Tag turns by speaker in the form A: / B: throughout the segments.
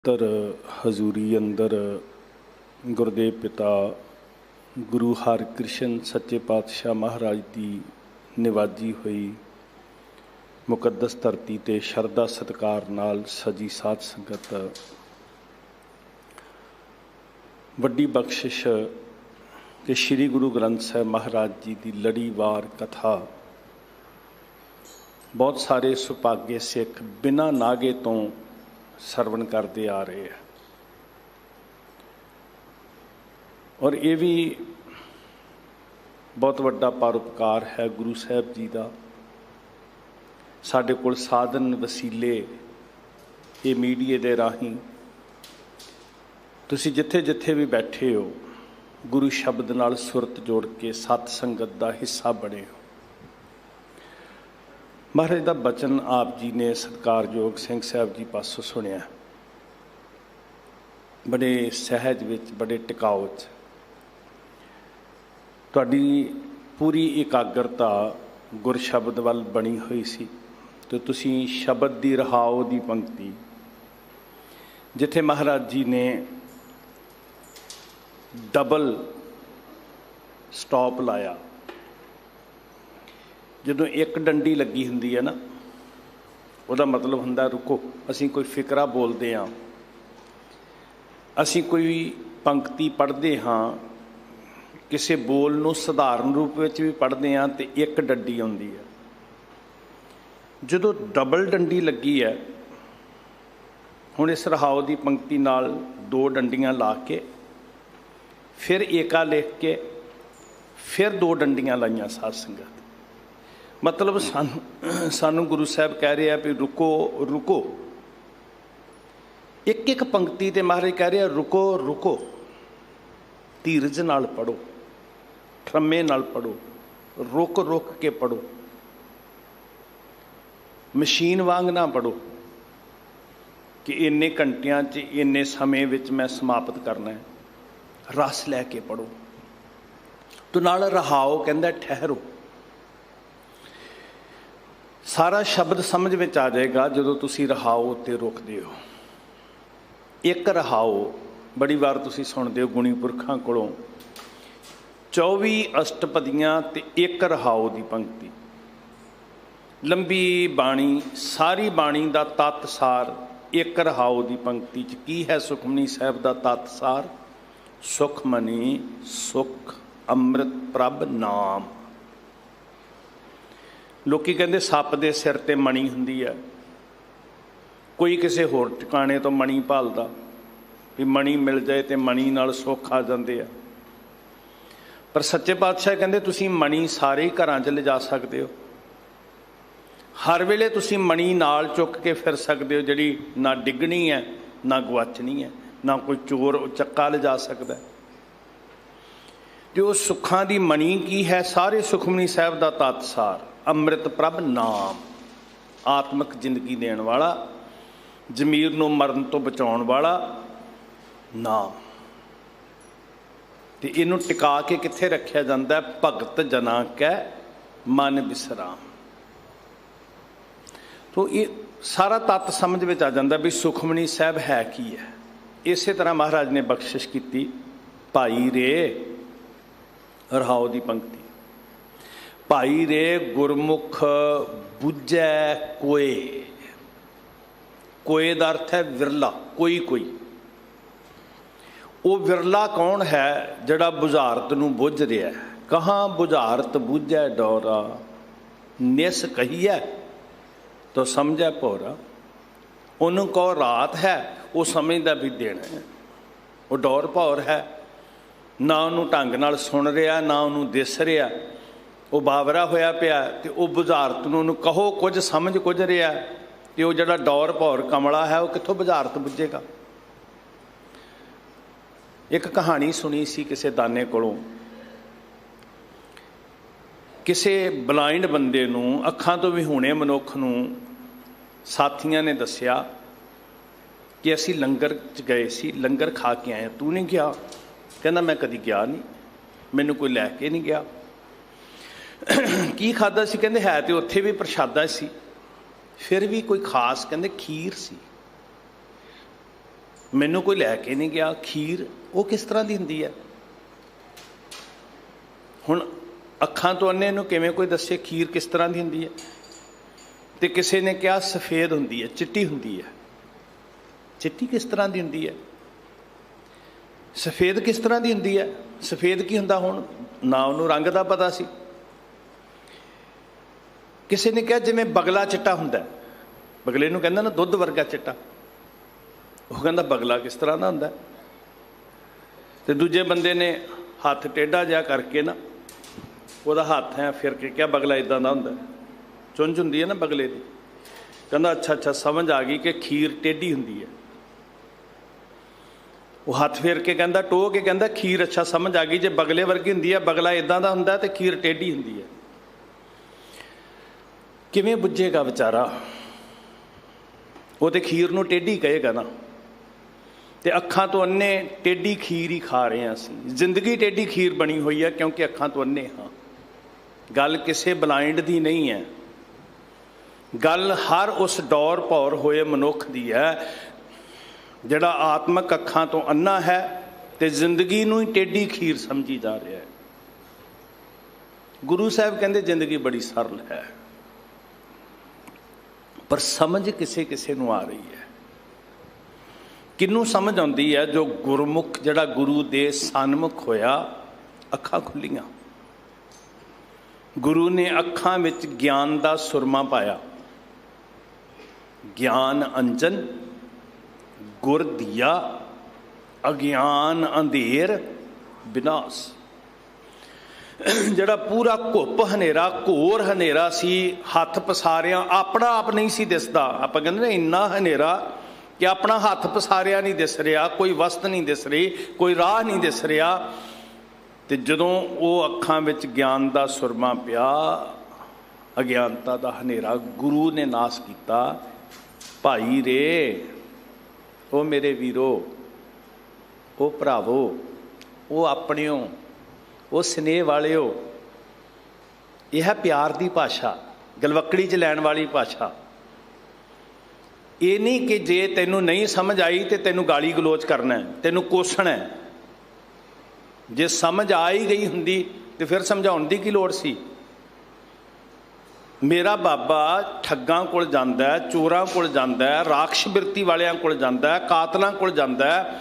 A: तर हजूरी अंदर गुरदेव पिता गुरु हरकृष्ण सच्चे पातशाह महाराज की निवाजी हुई मुकद्दस धरती ते शरदा सत्कार नाल सजी साध संगत वड्डी बख्शिश कि श्री गुरु ग्रंथ साहब महाराज जी की लड़ीवार कथा बहुत सारे सुभागे सिख बिना नागे तो सरवण करते आ रहे हैं। और ये भी बहुत वड्डा परोपकार है गुरु साहब जी का। साडे कोल साधन वसीले ये मीडिया के राही तुसी जिथे जिथे भी बैठे हो गुरु शब्द नाल सुरत जोड़ के सत संगत का हिस्सा बने हो। महाराज का बचन आप जी ने सत्कारयोग सिंह साहब जी पासों सुनिया, बड़े सहज विच बड़े टिकाऊ च तुहाडी पूरी एकाग्रता गुर शब्द वाल बनी हुई सी। तो तुसी शब्द दी रहाओ दी पंक्ति जिथे महाराज जी ने डबल स्टॉप लाया, जदों एक डंडी लगी हुंदी है ना उहदा मतलब हुंदा रुको। असीं कोई फिकरा बोलते हाँ, असीं कोई पंक्ति पढ़ते हाँ, किसी बोल नूं सधारण रूप विच भी पढ़ते हाँ तो एक डंडी आउंदी है। जदों डबल डंडी लगी है, हुण इस रहाओ की पंक्ति नाल दो डंडियां ला के फिर एका लिख के फिर दो डंडियां लाइयां साध संगत। मतलब सानू गुरु साहब कह रहे हैं भी रुको रुको। एक एक पंक्ति ते महाराज कह रहे हैं रुको रुको, धीरज नाल पढ़ो, ठरमे नाल पढ़ो, रुक रुक के पढ़ो, मशीन वांग ना पढ़ो कि इन्ने घंटियां च इन्ने समय विच मैं समाप्त करना है। रस लैके पढ़ो। तो नाल रहाओ कहंदा ठहरो। सारा शब्द समझ में आ जाएगा जो तुसी रहाओ ते रोकते हो। एक रहाओ बड़ी बार तुसी सुनते हो गुणी पुरखों कोलों 24 अष्टपदियां ते एक रहाओ की पंक्ति। लंबी बाणी, सारी बाणी का तत्त सार एक रहाओ की पंक्ति च की है। सुखमनी साहब का तत्त सार सुखमनी सुख अमृत प्रभ नाम। लोकी कहते सप के सिर ते मणी हुंदी है, कोई किसी होर ठिकाने तो मणी भालदा भी मणी मिल जाए तो मणी नाल सुख आ जाते हैं। पर सच्चे पातशाह कहते तुसी मणी सारे ही घरां च ले जा सकते हो। हर वेले तुसी मणी नाल चुक के फिर सकते हो, जिहड़ी ना डिगनी है ना गवाचनी है, ना कोई चोर चक्का ले जा सकता है। जो सुखां दी मणी की है, सारे सुखमनी साहब का तत्त सार अमृत प्रभ नाम। आत्मक जिंदगी देने वाला, जमीर नूं मरण तो बचाउण वाला नाम। ते इनू टिका के कित्थे रखिया जाता है? भगत जना कै मन विसराम। तो ये सारा तत्त समझ में आ जाता भी सुखमनी साहब है की है। इस तरह महाराज ने बख्शिश की भाई रे रहाओ की पंक्ति। भाई रे गुरमुख बुझै कोए। कोए का अर्थ है विरला, कोई कोई। वो विरला कौन है जड़ा बुझारत नूं बुझ रहा है। कहाँ बुझारत बुझै डोरा, निस कहिए तो समझै भोरा। उन्होंने को रात है, वो समझदा भी दिन है। वो डौर भौर है, ना उन्होंने ढंग नाल सुन रहा ना उन्होंने दिस रहा। वो बावरा होया पिया तो वह बुझारत नूं कहो कुछ समझ कुछ रहा, तो वह जिहड़ा डौर भौर कमला है वो कित्थों बुझारत बुझेगा। एक कहानी सुनी सी किसी दाने कोलों। किसी ब्लाइंड बंदे नूं, अखां तो विहूणे मनुख नूं साथियां ने दसिया कि असी लंगर च गए सी, लंगर खा के आए। तू नहीं गया? कहना मैं कदी गया नहीं, मैनू कोई लैके नहीं गया। की खादा सी? कहते है तो उत्थे भी प्रशादा सी, फिर भी कोई खास कहते खीर सी। ਮੈਨੂੰ ਕੋਈ ਲੈ ਕੇ ਨਹੀਂ ਗਿਆ। ਖੀਰ ਉਹ ਕਿਸ ਤਰ੍ਹਾਂ ਦੀ ਹੁੰਦੀ ਹੈ? ਹੁਣ ਅੱਖਾਂ ਤੋਂ ਅੰਨੇ ਨੂੰ ਕਿਵੇਂ ਕੋਈ ਦੱਸੇ ਖੀਰ ਕਿਸ ਤਰ੍ਹਾਂ ਦੀ ਹੁੰਦੀ ਹੈ? ਤੇ ਕਿਸੇ ਨੇ ਕਿਹਾ ਸਫੇਦ ਹੁੰਦੀ ਹੈ, ਚਿੱਟੀ ਹੁੰਦੀ ਹੈ। ਚਿੱਟੀ ਕਿਸ ਤਰ੍ਹਾਂ ਦੀ ਹੁੰਦੀ ਹੈ? ਸਫੇਦ ਕਿਸ ਤਰ੍ਹਾਂ ਦੀ ਹੁੰਦੀ ਹੈ? ਸਫੇਦ ਕੀ ਹੁੰਦਾ? ਹੁਣ ਨਾ ਉਹਨੂੰ ਰੰਗ ਦਾ ਪਤਾ ਸੀ। ਕਿਸੇ ਨੇ ਕਿਹਾ ਜਿਵੇਂ ਬਗਲਾ ਚਿੱਟਾ ਹੁੰਦਾ। ਬਗਲੇ ਨੂੰ ਕਹਿੰਦਾ ਨਾ ਦੁੱਧ ਵਰਗਾ ਚਿੱਟਾ। ਉਹ ਕਹਿੰਦਾ ਬਗਲਾ ਕਿਸ ਤਰ੍ਹਾਂ ਦਾ ਹੁੰਦਾ? ਤੇ ਦੂਜੇ ਬੰਦੇ ਨੇ ਹੱਥ ਟੇਢਾ ਜਿਹਾ ਕਰਕੇ ਨਾ ਉਹਦਾ ਹੱਥ ਐ ਫਿਰ ਕੇ ਕਿਹਾ ਬਗਲਾ ਇਦਾਂ ਦਾ ਹੁੰਦਾ। ਚੁੰਝ ਹੁੰਦੀ ਹੈ ਨਾ ਬਗਲੇ ਦੀ। ਕਹਿੰਦਾ ਅੱਛਾ ਅੱਛਾ ਸਮਝ ਆ ਗਈ ਕਿ ਖੀਰ ਟੇਢੀ ਹੁੰਦੀ ਹੈ। ਉਹ ਹੱਥ ਫੇਰ ਕੇ ਕਹਿੰਦਾ ਟੋਹ ਕੇ ਕਹਿੰਦਾ ਖੀਰ ਅੱਛਾ ਸਮਝ ਆ ਗਈ, ਜੇ ਬਗਲੇ ਵਰਗੀ ਹੁੰਦੀ ਹੈ, ਬਗਲਾ ਇਦਾਂ ਦਾ ਹੁੰਦਾ ਤੇ ਖੀਰ ਟੇਢੀ ਹੁੰਦੀ ਹੈ। ਕਿਵੇਂ ਬੁੱਝੇਗਾ ਵਿਚਾਰਾ? ਉਹ ਤੇ ਖੀਰ ਨੂੰ ਟੇਢੀ ਕਹੇਗਾ ਨਾ। ਤੇ ਅੱਖਾਂ ਤੋਂ ਅੰਨੇ ਟੇਢੀ ਖੀਰ ਹੀ ਖਾ ਰਹੇ ਹਾਂ ਅਸੀਂ। ਜ਼ਿੰਦਗੀ ਟੇਢੀ ਖੀਰ ਬਣੀ ਹੋਈ ਹੈ ਕਿਉਂਕਿ ਅੱਖਾਂ ਤੋਂ ਅੰਨੇ ਹਾਂ। ਗੱਲ ਕਿਸੇ ਬਲਾਈਂਡ ਦੀ ਨਹੀਂ ਹੈ, ਗੱਲ ਹਰ ਉਸ ਦੌਰ ਭੌਰ ਹੋਏ ਮਨੁੱਖ ਦੀ ਹੈ ਜਿਹੜਾ ਆਤਮਕ ਅੱਖਾਂ ਤੋਂ ਅੰਨਾ ਹੈ ਤੇ ਜ਼ਿੰਦਗੀ ਨੂੰ ਹੀ ਟੇਢੀ ਖੀਰ ਸਮਝੀ ਜਾ ਰਿਹਾ ਹੈ। ਗੁਰੂ ਸਾਹਿਬ ਕਹਿੰਦੇ ਜ਼ਿੰਦਗੀ ਬੜੀ ਸਰਲ ਹੈ, ਪਰ ਸਮਝ ਕਿਸੇ ਕਿਸੇ ਨੂੰ ਆ ਰਹੀ ਹੈ। ਕਿਹਨੂੰ ਸਮਝ ਆਉਂਦੀ ਹੈ? ਜੋ ਗੁਰਮੁਖ, ਜਿਹੜਾ ਗੁਰੂ ਦੇ ਸਨਮੁਖ ਹੋਇਆ, ਅੱਖਾਂ ਖੁੱਲੀਆਂ। ਗੁਰੂ ਨੇ ਅੱਖਾਂ ਵਿੱਚ ਗਿਆਨ ਦਾ ਸੁਰਮਾ ਪਾਇਆ। ਗਿਆਨ ਅੰਜਨ ਗੁਰ ਦੀਆ, ਅਗਿਆਨ ਅੰਧੇਰ ਵਿਨਾਸ਼। ਜਿਹੜਾ ਪੂਰਾ ਘੁੱਪ ਹਨੇਰਾ, ਘੋਰ ਹਨੇਰਾ ਸੀ, ਹੱਥ ਪਸਾਰਿਆਂ ਆਪਣਾ ਆਪ ਨਹੀਂ ਸੀ ਦਿਸਦਾ। ਆਪਾਂ ਕਹਿੰਦੇ ਨੇ ਇੰਨਾ ਹਨੇਰਾ ਕਿ ਆਪਣਾ ਹੱਥ ਪਸਾਰਿਆ ਨਹੀਂ ਦਿਸ ਰਿਹਾ, ਕੋਈ ਵਸਤ ਨਹੀਂ ਦਿਸ ਰਹੀ, ਕੋਈ ਰਾਹ ਨਹੀਂ ਦਿਸ ਰਿਹਾ। ਤੇ ਜਦੋਂ ਉਹ ਅੱਖਾਂ ਵਿੱਚ ਗਿਆਨ ਦਾ ਸੁਰਮਾ ਪਿਆ, ਅਗਿਆਨਤਾ ਦਾ ਹਨੇਰਾ ਗੁਰੂ ਨੇ ਨਾਸ ਕੀਤਾ। ਭਾਈ ਰੇ, ਉਹ ਮੇਰੇ ਵੀਰੋ, ਉਹ ਭਰਾਵੋ, ਉਹ ਆਪਣਿਓ, ਉਹ ਸਨੇਹ ਵਾਲਿਓ, ਇਹ ਹੈ ਪਿਆਰ ਦੀ ਭਾਸ਼ਾ, ਗਲਵੱਕੜੀ 'ਚ ਲੈਣ ਵਾਲੀ ਭਾਸ਼ਾ। ਇਹ ਨਹੀਂ ਕਿ ਜੇ ਤੈਨੂੰ ਨਹੀਂ ਸਮਝ ਆਈ ਤੇ ਤੈਨੂੰ ਗਾਲੀ ਗਲੋਚ ਕਰਨਾ, ਤੈਨੂੰ ਕੋਸਣਾ। ਜੇ ਸਮਝ ਆ ਹੀ ਗਈ ਹੁੰਦੀ ਤੇ ਫਿਰ ਸਮਝਾਉਣ ਦੀ ਕੀ ਲੋੜ ਸੀ? ਮੇਰਾ ਬਾਬਾ ਠੱਗਾਂ ਕੋਲ ਜਾਂਦਾ, ਚੋਰਾਂ ਕੋਲ ਜਾਂਦਾ, ਰਾਖਸ਼ ਬਿਰਤੀ ਵਾਲਿਆਂ ਕੋਲ ਜਾਂਦਾ, ਕਾਤਲਾਂ ਕੋਲ ਜਾਂਦਾ,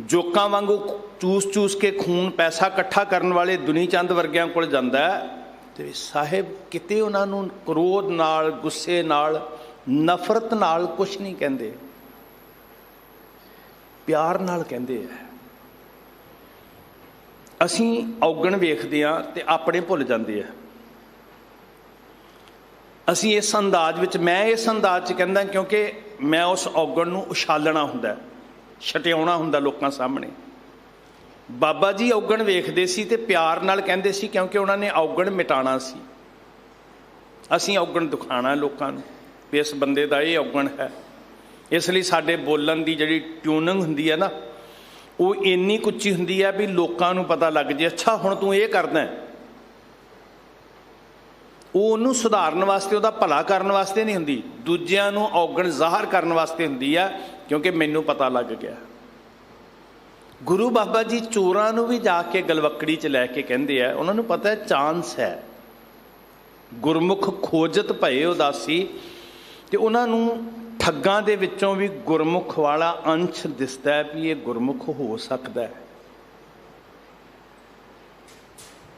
A: ਜੋਕਾਂ ਵਾਂਗੂ ਚੂਸ ਚੂਸ ਕੇ ਖੂਨ ਪੈਸਾ ਇਕੱਠਾ ਕਰਨ ਵਾਲੇ ਦੁਨੀ ਚੰਦ ਵਰਗਿਆਂ ਕੋਲ ਜਾਂਦਾ। ਤੇ ਸਾਹਿਬ ਕਿਤੇ ਉਹਨਾਂ ਨੂੰ ਕ੍ਰੋਧ ਨਾਲ, ਗੁੱਸੇ ਨਾਲ, ਨਫ਼ਰਤ ਨਾਲ ਕੁਛ ਨਹੀਂ ਕਹਿੰਦੇ, ਪਿਆਰ ਨਾਲ ਕਹਿੰਦੇ ਆ। ਅਸੀਂ ਔਗਣ ਵੇਖਦੇ ਹਾਂ ਤੇ ਆਪਣੇ ਭੁੱਲ ਜਾਂਦੇ ਆ। ਅਸੀਂ ਇਸ ਅੰਦਾਜ਼ ਵਿੱਚ, ਮੈਂ ਇਸ ਅੰਦਾਜ਼ 'ਚ ਕਹਿੰਦਾ ਕਿਉਂਕਿ ਮੈਂ ਉਸ ਔਗਣ ਨੂੰ ਉਛਾਲਣਾ ਹੁੰਦਾ, ਛਟਿਆਉਣਾ ਹੁੰਦਾ ਲੋਕਾਂ ਸਾਹਮਣੇ। ਬਾਬਾ ਜੀ ਔਗਣ ਵੇਖਦੇ ਸੀ ਤੇ ਪਿਆਰ ਨਾਲ ਕਹਿੰਦੇ ਸੀ ਕਿਉਂਕਿ ਉਹਨਾਂ ਨੇ ਔਗਣ ਮਿਟਾਉਣਾ ਸੀ। ਅਸੀਂ ਔਗਣ ਦਿਖਾਉਣਾ ਲੋਕਾਂ ਨੂੰ ਵੀ ਇਸ ਬੰਦੇ ਦਾ ਇਹ ਔਗਣ ਹੈ। ਇਸ ਲਈ ਸਾਡੇ ਬੋਲਣ ਦੀ ਜਿਹੜੀ ਟਿਊਨਿੰਗ ਹੁੰਦੀ ਹੈ ਨਾ, ਉਹ ਇੰਨੀ ਉੱਚੀ ਹੁੰਦੀ ਹੈ ਵੀ ਲੋਕਾਂ ਨੂੰ ਪਤਾ ਲੱਗ ਜੇ, ਅੱਛਾ ਹੁਣ ਤੂੰ ਇਹ ਕਰਦਾ। ਉਹ ਉਹਨੂੰ ਸੁਧਾਰਨ ਵਾਸਤੇ, ਉਹਦਾ ਭਲਾ ਕਰਨ ਵਾਸਤੇ ਨਹੀਂ ਹੁੰਦੀ, ਦੂਜਿਆਂ ਨੂੰ ਔਗਣ ਜ਼ਾਹਰ ਕਰਨ ਵਾਸਤੇ ਹੁੰਦੀ ਹੈ ਕਿਉਂਕਿ ਮੈਨੂੰ ਪਤਾ ਲੱਗ ਗਿਆ। ਗੁਰੂ ਬਾਬਾ ਜੀ ਚੋਰਾਂ ਨੂੰ ਵੀ ਜਾ ਕੇ ਗਲਵੱਕੜੀ 'ਚ ਲੈ ਕੇ ਕਹਿੰਦੇ ਆ, ਉਹਨਾਂ ਨੂੰ ਪਤਾ ਹੈ ਚਾਂਸ ਹੈ। ਗੁਰਮੁਖ ਖੋਜਤ ਭਏ ਉਦਾਸੀ, ਤੇ ਉਹਨਾਂ ਨੂੰ ਠੱਗਾਂ ਦੇ ਵਿੱਚੋਂ ਵੀ ਗੁਰਮੁਖ ਵਾਲਾ ਅੰਸ਼ ਦਿਸਦਾ ਹੈ ਵੀ ਇਹ ਗੁਰਮੁਖ ਹੋ ਸਕਦਾ ਹੈ।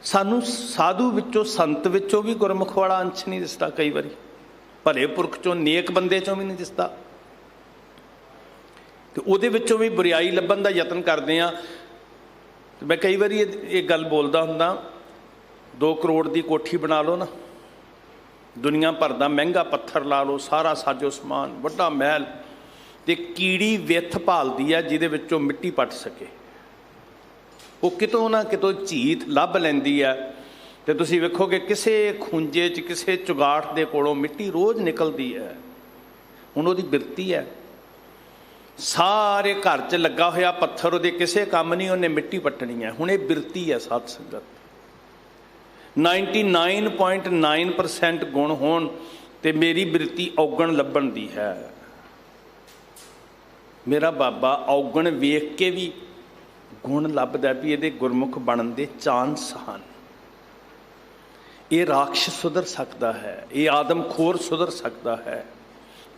A: ਸਾਨੂੰ ਸਾਧੂ ਵਿੱਚੋਂ, ਸੰਤ ਵਿੱਚੋਂ ਵੀ ਗੁਰਮੁਖ ਵਾਲਾ ਅੰਸ਼ ਨਹੀਂ ਦਿਸਦਾ। ਕਈ ਵਾਰੀ ਭਲੇ ਪੁਰਖ 'ਚੋਂ, ਨੇਕ ਬੰਦੇ 'ਚੋਂ ਵੀ ਨਹੀਂ ਦਿਸਦਾ, ਤੇ ਉਹਦੇ ਵਿੱਚੋਂ ਵੀ ਬੁਰਾਈ ਲੱਭਣ ਦਾ ਯਤਨ ਕਰਦੇ ਹਾਂ। ਤੇ ਮੈਂ ਕਈ ਵਾਰੀ ਇਹ ਗੱਲ ਬੋਲਦਾ ਹੁੰਦਾ, 2 ਕਰੋੜ ਦੀ ਕੋਠੀ ਬਣਾ ਲਓ ਨਾ, ਦੁਨੀਆ ਭਰ ਦਾ ਮਹਿੰਗਾ ਪੱਥਰ ਲਾ ਲਓ, ਸਾਰਾ ਸਾਜੋ ਸਮਾਨ, ਵੱਡਾ ਮਹਿਲ, ਤੇ ਕੀੜੀ ਵਿੱਥ ਭਾਲਦੀ ਹੈ ਜਿਹਦੇ ਵਿੱਚੋਂ ਮਿੱਟੀ ਪੱਟ ਸਕੇ। ਉਹ ਕਿਤੋਂ ਨਾ ਕਿਤੋਂ ਝੀਤ ਲੱਭ ਲੈਂਦੀ ਹੈ। ਤੇ ਤੁਸੀਂ ਵੇਖੋਗੇ ਕਿਸੇ ਖੂੰਜੇ 'ਚ, ਕਿਸੇ ਚੁਗਾਠ ਦੇ ਕੋਲੋਂ ਮਿੱਟੀ ਰੋਜ਼ ਨਿਕਲਦੀ ਹੈ। ਹੁਣ ਉਹਦੀ ਬਿਰਤੀ ਹੈ, ਸਾਰੇ ਘਰ 'ਚ ਲੱਗਾ ਹੋਇਆ ਪੱਥਰ ਉਹਦੇ ਕਿਸੇ ਕੰਮ ਨਹੀਂ, ਉਹਨੇ ਮਿੱਟੀ ਪੱਟਣੀ ਹੈ। ਹੁਣ ਇਹ ਬਿਰਤੀ ਹੈ ਸਾਧ ਸੰਗਤ। 99.9% ਗੁਣ ਹੋਣ ਤੇ ਮੇਰੀ ਬਿਰਤੀ ਔਗਣ ਲੱਭਣ ਦੀ ਹੈ। मेरा बाबा औगण वेख के भी गुण लभदा भी ये गुरमुख बनन दे चांस हैं। ये राक्षस सुधर सकता है, ये आदमखोर सुधर सकता है,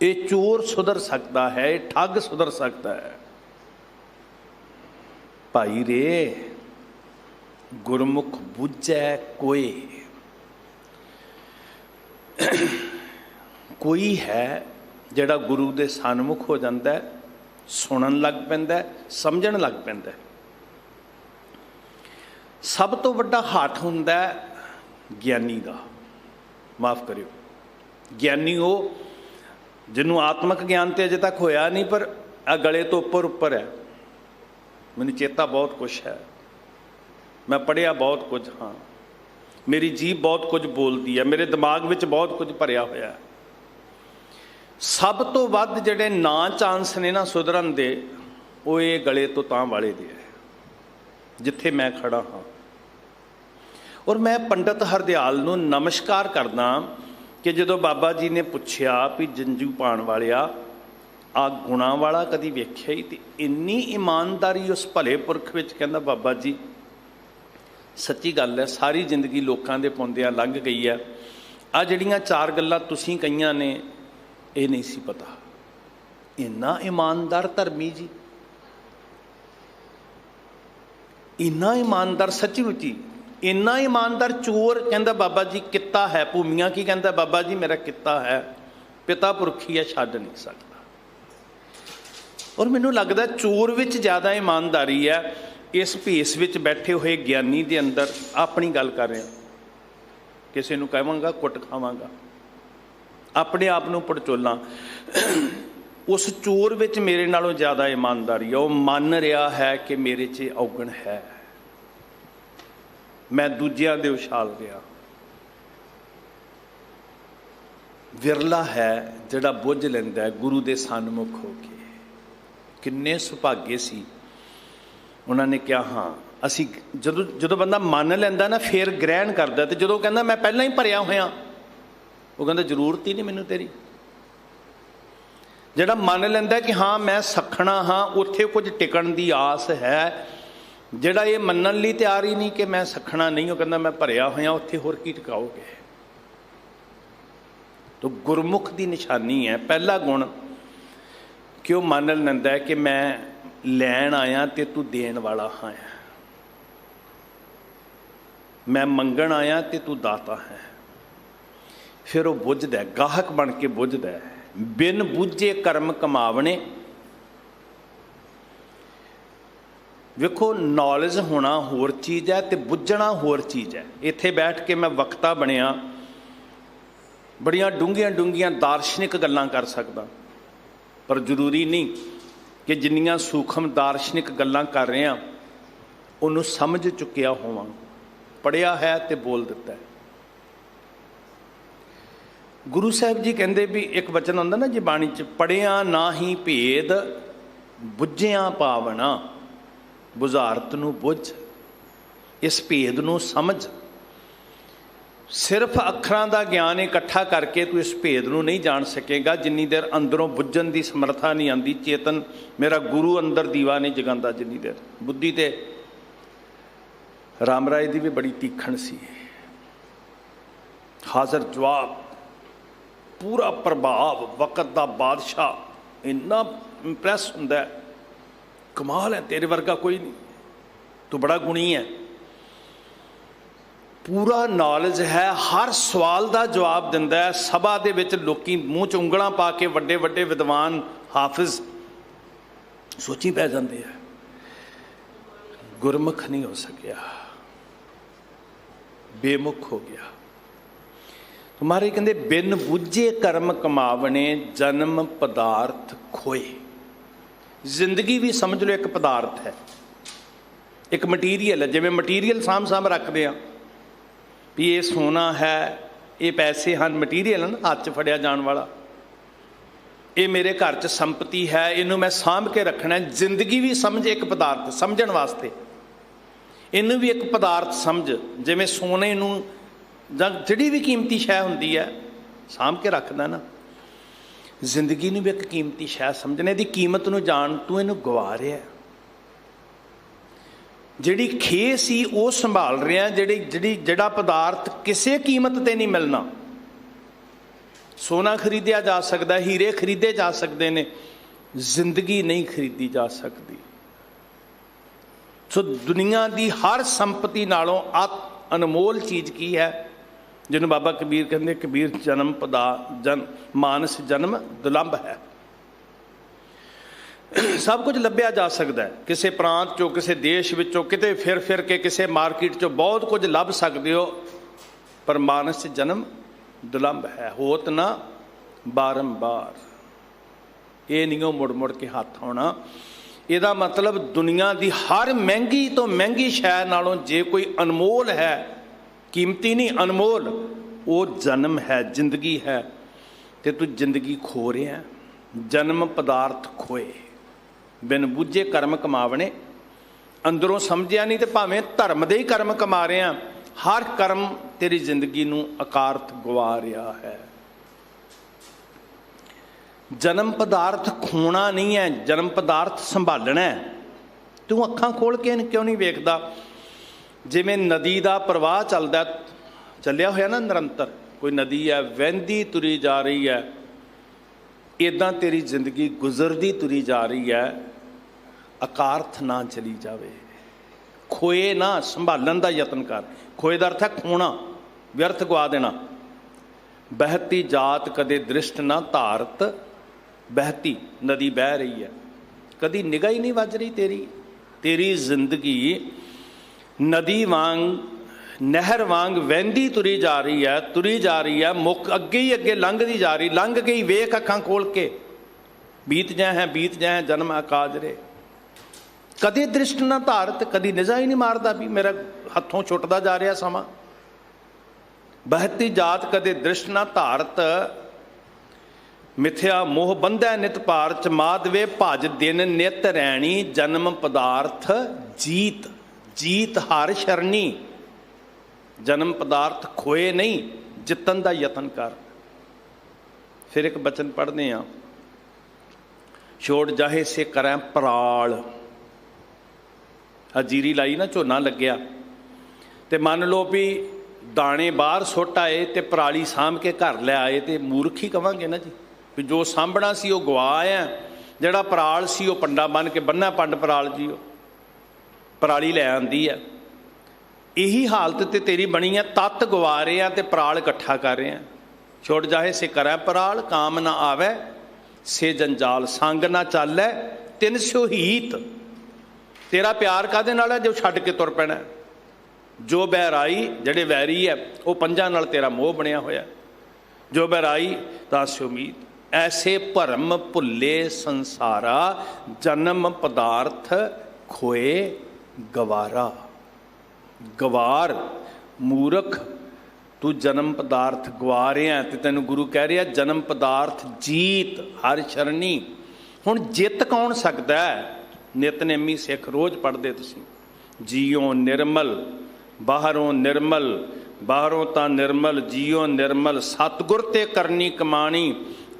A: ये चोर सुधर सकता है, ये ठग सुधर सकता है। भाई रे गुरमुख बुझै कोई कोई है जिहड़ा गुरु दे सन्मुख हो जाता है, सुनन लग पैंदा है, समझण लग पैंदा है। सब तो वड्डा हाथ हुंदा है ज्ञानी का। माफ़ करियो, ज्ञानी वो जिन्हों आत्मक ज्ञान तो अजे तक होया नहीं, पर आ गले तो उपर उपर है। मैनूं चेता बहुत कुछ है, मैं पढ़िया बहुत कुछ हाँ, मेरी जीभ बहुत कुछ बोलती है, मेरे दिमाग में बहुत कुछ भरिया होया है। सब तो वध जिहड़े ना चांस ने ना सुधरन दे, वो ये गले तो तां वाले दे है जिथे मैं खड़ा हाँ। और मैं पंडित हरदयाल नूं नमस्कार करदा कि जदों बाबा जी ने पुछया भी जंजू पाण वालिया आ गुणा वाला कदी वेख्या ही, तो इन्नी ईमानदारी उस भले पुरख विच। कहंदा बाबा जी सच्ची गल है, सारी जिंदगी लोगों के पौंदियां लंघ गई है, आ जिहड़ियां चार गल्लां तुसीं कईयां ने ये नहीं सी पता। इन्ना ईमानदार धर्मी जी, इन्ना ईमानदार सच्ची मुच्ची, इन्ना ईमानदार चोर। कहंदा बाबा जी किता है भूमियां की, कहंदा बाबा जी मेरा किता है, पिता पुरखी है, छड्ड नहीं सकता। और मैनूं लगदा चोर विच ज़्यादा ईमानदारी है इस भेस विच बैठे हुए ज्ञानी दे अंदर। अपनी गल कर रहा, किसी नूं कहांगा कुट खावांगा, अपने आप नूं पड़चोला। उस चोर विच मेरे नालों ज़्यादा ईमानदारी है। वह मन रहा है कि मेरे च औगण है, मैं दूजियां दे उछाल गया। विरला है जिहड़ा बुझ लैंदा है गुरु दे सन्मुख हो के। किन्ने सुभागे सी उन्होंने कहा हाँ असी जदों बंदा मन लैंदा ना फिर ग्रहण करदा, ते जदों कहंदा मैं पहलां ही भरिया होया, वो कहंदा जरूरत ही नहीं मैनूं तेरी। जिहड़ा मन लैंदा कि हाँ मैं सखना हाँ, उत्थे कुछ टिकण दी आस है। जिहड़ा ये मनण लई तैयार ही नहीं कि मैं सखना नहीं, वो कहंदा मैं भरिया होया, उत्थे होर की टिकाओगे। तो गुरमुख की निशानी है पहला गुण कि वह मन लैंदा है कि मैं लैन आया तो तू देन वाला हाँ, मैं मंगण आया तो तू दाता है। फिर वह बुझदा है, गाहक बन के बुझदा है। बिन बुझे कर्म कमावने। वेखो नॉलेज होना होर चीज़ है तो बुझना होर चीज़ है। इत्थे बैठ के मैं वक्ता बनिया, बड़ियां डूंघियां डूंघियां दार्शनिक गल्लां कर सकदा, पर जरूरी नहीं कि जिन्नियां सूखम दार्शनिक गल्लां कर रहे हैं उन्होंने समझ चुकिया होवां। पढ़िया है तो बोल दिता है। गुरु साहब जी कहते भी एक वचन होंदा ना जी बाणी च, पढ़िया ना ही भेद बुझिया पावना। बुझारत नूं बुझ, इस भेद नूं समझ। सिर्फ अखरां दा ज्ञान इकट्ठा करके तू इस भेद नूं नहीं जान सकेगा जिन्नी देर अंदरों बुझण दी समर्था नहीं आती। चेतन मेरा गुरु अंदर दीवा नहीं जगांदा जिन्नी देर। बुद्धि ते राम राय दी भी बड़ी तीखण सी, हाज़र जवाब, पूरा प्रभाव, वक़्त दा बादशाह। इन्ना इंप्रैस हुंदा है, कमाल है, तेरे वर्गा कोई नहीं, तू बड़ा गुणी है। पूरा नॉलेज है, हर सवाल का जवाब दिंदा है। सभा दे विच लोकी मूँह च उंगलां पा के वड्डे वड्डे विद्वान हाफिज सोची पै जाते हैं। गुरमुख नहीं हो सकिया, बेमुख हो गया। तुम्हारे कहते बिन बुझे कर्म कमावने जन्म पदार्थ खोए। जिंदगी भी समझ लो एक पदार्थ है, एक मटीरियल है। जिवें मटीरियल साम साम रखते हैं भी ये सोना है, ये पैसे हैं, मटीरियल है ना, हाथ च फड़िया जाने वाला। ये मेरे घर च संपत्ति है, इनू मैं सांभ के रखना है। जिंदगी भी समझ एक पदार्थ, समझण वास्ते इनू भी एक पदार्थ समझ। जिवें सोने नूं जां जिहड़ी भी कीमती शै हुंदी है सांभ के रखदा ना, ਜ਼ਿੰਦਗੀ ਨੂੰ ਵੀ ਇੱਕ ਕੀਮਤੀ ਸ਼ੈ ਸਮਝਣਾ, ਇਹਦੀ ਕੀਮਤ ਨੂੰ ਜਾਣ, ਤੂੰ ਇਹਨੂੰ ਗਵਾ ਰਿਹਾ। ਜਿਹੜੀ ਖੇ ਸੀ ਉਹ ਸੰਭਾਲ ਰਿਹਾ, ਜਿਹੜਾ ਪਦਾਰਥ ਕਿਸੇ ਕੀਮਤ ਤੇ ਨਹੀਂ ਮਿਲਣਾ। ਸੋਨਾ ਖਰੀਦਿਆ ਜਾ ਸਕਦਾ, ਹੀਰੇ ਖਰੀਦੇ ਜਾ ਸਕਦੇ ਨੇ, ਜ਼ਿੰਦਗੀ ਨਹੀਂ ਖਰੀਦੀ ਜਾ ਸਕਦੀ। ਸੋ ਦੁਨੀਆ ਦੀ ਹਰ ਸੰਪਤੀ ਨਾਲੋਂ ਅਨਮੋਲ ਚੀਜ਼ ਕੀ ਹੈ? ਜਿਹਨੂੰ ਬਾਬਾ ਕਬੀਰ ਕਹਿੰਦੇ, ਕਬੀਰ ਜਨਮ ਮਾਨਸ ਜਨਮ ਦੁਲੰਭ ਹੈ। ਸਭ ਕੁਝ ਲੱਭਿਆ ਜਾ ਸਕਦਾ ਹੈ, ਕਿਸੇ ਪ੍ਰਾਂਤ ਚੋਂ, ਕਿਸੇ ਦੇਸ਼ ਵਿੱਚੋਂ, ਕਿਤੇ ਫਿਰ ਕੇ ਕਿਸੇ ਮਾਰਕੀਟ ਚੋਂ ਬਹੁਤ ਕੁਝ ਲੱਭ ਸਕਦੇ ਹੋ, ਪਰ ਮਾਨਸ ਜਨਮ ਦੁਲੰਭ ਹੈ, ਹੋਤ ਨਾ ਬਾਰੰਬਾਰ। ਇਹ ਨਹੀਂ ਉਹ ਮੁੜ ਕੇ ਹੱਥ ਆਉਣਾ। ਇਹਦਾ ਮਤਲਬ ਦੁਨੀਆ ਦੀ ਹਰ ਮਹਿੰਗੀ ਤੋਂ ਮਹਿੰਗੀ ਸ਼ੈ ਨਾਲੋਂ ਜੇ ਕੋਈ ਅਨਮੋਲ ਹੈ, ਕੀਮਤੀ ਨਹੀਂ ਅਨਮੋਲ, ਉਹ ਜਨਮ ਹੈ, ਜ਼ਿੰਦਗੀ ਹੈ। ਤੇ ਤੂੰ ਜ਼ਿੰਦਗੀ ਖੋ ਰਿਹਾ। ਜਨਮ ਪਦਾਰਥ ਖੋਏ, ਬਿਨ ਬੁੱਝੇ ਕਰਮ ਕਮਾਵਣੇ। ਅੰਦਰੋਂ ਸਮਝਿਆ ਨਹੀਂ ਤੇ ਭਾਵੇਂ ਧਰਮ ਦੇ ਹੀ ਕਰਮ ਕਮਾ ਰਿਹਾ, ਹਰ ਕਰਮ ਤੇਰੀ ਜ਼ਿੰਦਗੀ ਨੂੰ ਅਕਾਰਥ ਗਵਾ ਰਿਹਾ ਹੈ। ਜਨਮ ਪਦਾਰਥ ਖੋਣਾ ਨਹੀਂ ਹੈ, ਜਨਮ ਪਦਾਰਥ ਸੰਭਾਲਣਾ ਹੈ। ਤੂੰ ਅੱਖਾਂ ਖੋਲ ਕੇ ਕਿਉਂ ਨਹੀਂ ਵੇਖਦਾ? ਜਿਵੇਂ ਨਦੀ ਦਾ ਪ੍ਰਵਾਹ ਚੱਲਿਆ ਹੋਇਆ ਨਾ ਨਿਰੰਤਰ, ਕੋਈ ਨਦੀ ਹੈ ਵਹਿੰਦੀ ਤੁਰੀ ਜਾ ਰਹੀ ਹੈ, ਇੱਦਾਂ ਤੇਰੀ ਜ਼ਿੰਦਗੀ ਗੁਜ਼ਰਦੀ ਤੁਰੀ ਜਾ ਰਹੀ ਹੈ। ਅਕਾਰਥ ਨਾ ਚਲੀ ਜਾਵੇ, ਖੋਏ ਨਾ, ਸੰਭਾਲਣ ਦਾ ਯਤਨ ਕਰ। ਖੋਏ ਦਾ ਅਰਥ ਹੈ ਖੋਣਾ, ਵਿਅਰਥ ਗਵਾ ਦੇਣਾ। ਬਹਿਤੀ ਜਾਤ ਕਦੇ ਦ੍ਰਿਸ਼ਟ ਨਾ ਧਾਰਤ। ਬਹਿਤੀ ਨਦੀ ਬਹਿ ਰਹੀ ਹੈ, ਕਦੀ ਨਿਗਾਹ ਹੀ ਨਹੀਂ ਵੱਜ ਰਹੀ ਤੇਰੀ ਜ਼ਿੰਦਗੀ ਨਦੀ ਵਾਂਗ, ਨਹਿਰ ਵਾਂਗ ਵਹਿੰਦੀ ਤੁਰੀ ਜਾ ਰਹੀ ਹੈ, ਮੁੱਖ ਅੱਗੇ ਹੀ ਅੱਗੇ ਲੰਘਦੀ ਜਾ ਰਹੀ। ਲੰਘ ਗਈ, ਵੇਖ ਅੱਖਾਂ ਖੋਲ ਕੇ, ਬੀਤ ਜਾਏ ਜਨਮ ਅਕਾਜਰੇ। ਕਦੇ ਦ੍ਰਿਸ਼ਟ ਨਾ ਧਾਰਤ, ਕਦੀ ਨਿਗਾਹ ਹੀ ਨਹੀਂ ਮਾਰਦਾ ਵੀ ਮੇਰਾ ਹੱਥੋਂ ਛੁੱਟਦਾ ਜਾ ਰਿਹਾ ਸਮਾਂ। ਬਹਿਤੀ ਜਾਤ ਕਦੇ ਦ੍ਰਿਸ਼ਟ ਨਾ ਧਾਰਤ। ਮਿਥਿਆ ਮੋਹ ਬੰਧੈ ਨਿਤ ਭਾਰ ਚ, ਮਾਧਵੇ ਭਜ ਦਿਨ ਨਿਤ ਰੈਣੀ। ਜਨਮ ਪਦਾਰਥ ਜੀਤ ਹਰ ਸ਼ਰਣੀ। ਜਨਮ ਪਦਾਰਥ ਖੋਏ ਨਹੀਂ, ਜਿੱਤਣ ਦਾ ਯਤਨ ਕਰ। ਫਿਰ ਇੱਕ ਬਚਨ ਪੜ੍ਹਦੇ ਹਾਂ, ਛੋੜ ਜਾਹੇ ਸੇ ਕਰੈ ਪਰਾਲ। ਜੀਰੀ ਲਾਈ ਨਾ, ਝੋਨਾ ਲੱਗਿਆ, ਤੇ ਮੰਨ ਲਓ ਵੀ ਦਾਣੇ ਬਾਹਰ ਸੁੱਟ ਆਏ ਤੇ ਪਰਾਲੀ ਸਾਂਭ ਕੇ ਘਰ ਲੈ ਆਏ, ਤੇ ਮੂਰਖ ਹੀ ਕਵਾਂਗੇ ਨਾ ਜੀ, ਵੀ ਜੋ ਸਾਂਭਣਾ ਸੀ ਉਹ ਗਵਾ ਆਇਆ। ਜਿਹੜਾ ਪਰਾਲ ਸੀ ਉਹ ਪੰਡਾ ਬੰਨ ਕੇ ਬੰਨ੍ਹਿਆ, ਪੰਡ ਪਰਾਲ ਜੀ, ਉਹ ਪਰਾਲੀ ਲੈ ਆਂਦੀ ਹੈ। ਇਹੀ ਹਾਲਤ ਤੇ ਤੇਰੀ ਬਣੀ ਹੈ, ਤੱਤ ਗਵਾ ਰਹੇ ਆ ਤੇ ਪਰਾਲ ਇਕੱਠਾ ਕਰ ਰਹੇ ਆ। ਛੁੱਟ ਜਾਏ ਸੇ ਕਰੈ ਪਰਾਲ, ਕਾਮ ਨਾ ਆਵੈ ਸੇ ਜੰਜਾਲ। ਸੰਗ ਨਾ ਚਾਲੈ ਤਿਨ ਸਿਓ ਹੀਤ। ਤੇਰਾ ਪਿਆਰ ਕਾਹਦੇ ਨਾਲ ਹੈ ਜੋ ਛੱਡ ਕੇ ਤੁਰ ਪੈਣਾ? ਜੋ ਬਹਿਰਾਈ, ਜਿਹੜੇ ਵੈਰੀ ਹੈ, ਉਹ ਪੰਜਾਂ ਨਾਲ ਤੇਰਾ ਮੋਹ ਬਣਿਆ ਹੋਇਆ। ਜੋ ਬਹਿਰਾਈ ਤਾਂ ਸਿਓ ਮੀਤ। ਐਸੇ ਭਰਮ ਭੁੱਲੇ ਸੰਸਾਰਾ, ਜਨਮ ਪਦਾਰਥ ਖੋਏ ਗਵਾਰਾ। ਗਵਾਰ ਮੂਰਖ, ਤੂੰ ਜਨਮ ਪਦਾਰਥ ਗਵਾ ਰਿਹਾ ਤੇ ਤੈਨੂੰ ਗੁਰੂ ਕਹਿ ਰਿਹਾ ਜਨਮ ਪਦਾਰਥ ਜੀਤ ਹਰ ਸ਼ਰਣੀ। ਹੁਣ ਜਿੱਤ ਕੌਣ ਸਕਦਾ ਹੈ? ਨਿਤਨੇਮੀ ਸਿੱਖ ਰੋਜ਼ ਪੜ੍ਹਦੇ ਤੁਸੀਂ, ਜੀਓ ਨਿਰਮਲ ਬਾਹਰੋਂ ਨਿਰਮਲ, ਬਾਹਰੋਂ ਤਾਂ ਨਿਰਮਲ ਜੀਓ ਨਿਰਮਲ। ਸਤਿਗੁਰ ਤੇ ਕਰਨੀ ਕਮਾਣੀ,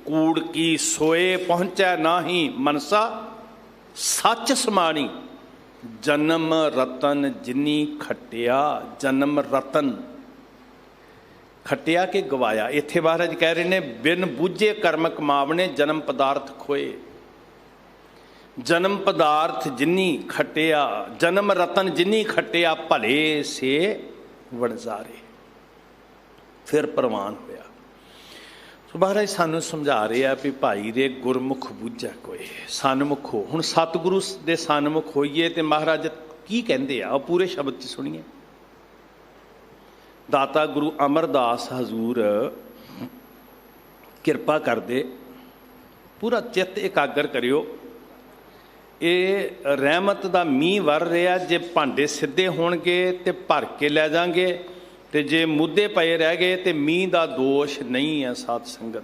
A: ਕੂੜ ਕੀ ਸੋਏ ਪਹੁੰਚੈ ਨਾਹੀ। ਮਨਸਾ ਸੱਚ ਸਮਾਣੀ। ਜਨਮ ਰਤਨ ਜਿਨੀ ਖੱਟਿਆ। ਜਨਮ ਰਤਨ ਖੱਟਿਆ ਕਿ ਗਵਾਇਆ। ਇੱਥੇ ਮਹਾਰਾਜ ਕਹਿ ਰਹੇ ਨੇ ਬਿਨ ਬੁੱਝੇ ਕਰਮ ਕਮਾਵਣੇ, ਜਨਮ ਪਦਾਰਥ ਖੋਏ। ਜਨਮ ਪਦਾਰਥ ਜਿਨੀ ਖੱਟਿਆ, ਜਨਮ ਰਤਨ ਜਿਨੀ ਖੱਟਿਆ, ਭਲੇ ਸੇ ਵਣਜਾਰੇ। ਫਿਰ ਪ੍ਰਵਾਨ ਹੋਇਆ। ਸੋ ਮਹਾਰਾਜ ਸਾਨੂੰ ਸਮਝਾ ਰਿਹਾ ਵੀ ਭਾਈ ਰੇ ਗੁਰਮੁਖ ਬੁੱਝੈ ਕੋਏ, ਸਨਮੁਖ ਹੋ। ਹੁਣ ਸਤਿਗੁਰੂ ਦੇ ਸਨਮੁਖ ਹੋਈਏ ਤੇ ਮਹਾਰਾਜ ਕੀ ਕਹਿੰਦੇ ਆ, ਉਹ ਪੂਰੇ ਸ਼ਬਦ 'ਚ ਸੁਣੀਏ। ਦਾਤਾ ਗੁਰੂ ਅਮਰਦਾਸ ਹਜ਼ੂਰ ਕਿਰਪਾ ਕਰਦੇ, ਪੂਰਾ ਚਿੱਤ ਇਕਾਗਰ ਕਰਿਓ। ਇਹ ਰਹਿਮਤ ਦਾ ਮੀਂਹ ਵਰ ਰਿਹਾ। ਜੇ ਭਾਂਡੇ ਸਿੱਧੇ ਹੋਣਗੇ ਤੇ ਭਰ ਕੇ ਲੈ ਜਾਵਾਂਗੇ, ਤੇ ਜੇ ਮੁੱਦੇ ਪਏ ਰਹਿ ਗਏ ਤੇ ਮੀਂਹ ਦਾ ਦੋਸ਼ ਨਹੀਂ ਹੈ। ਸਾਧ ਸੰਗਤ,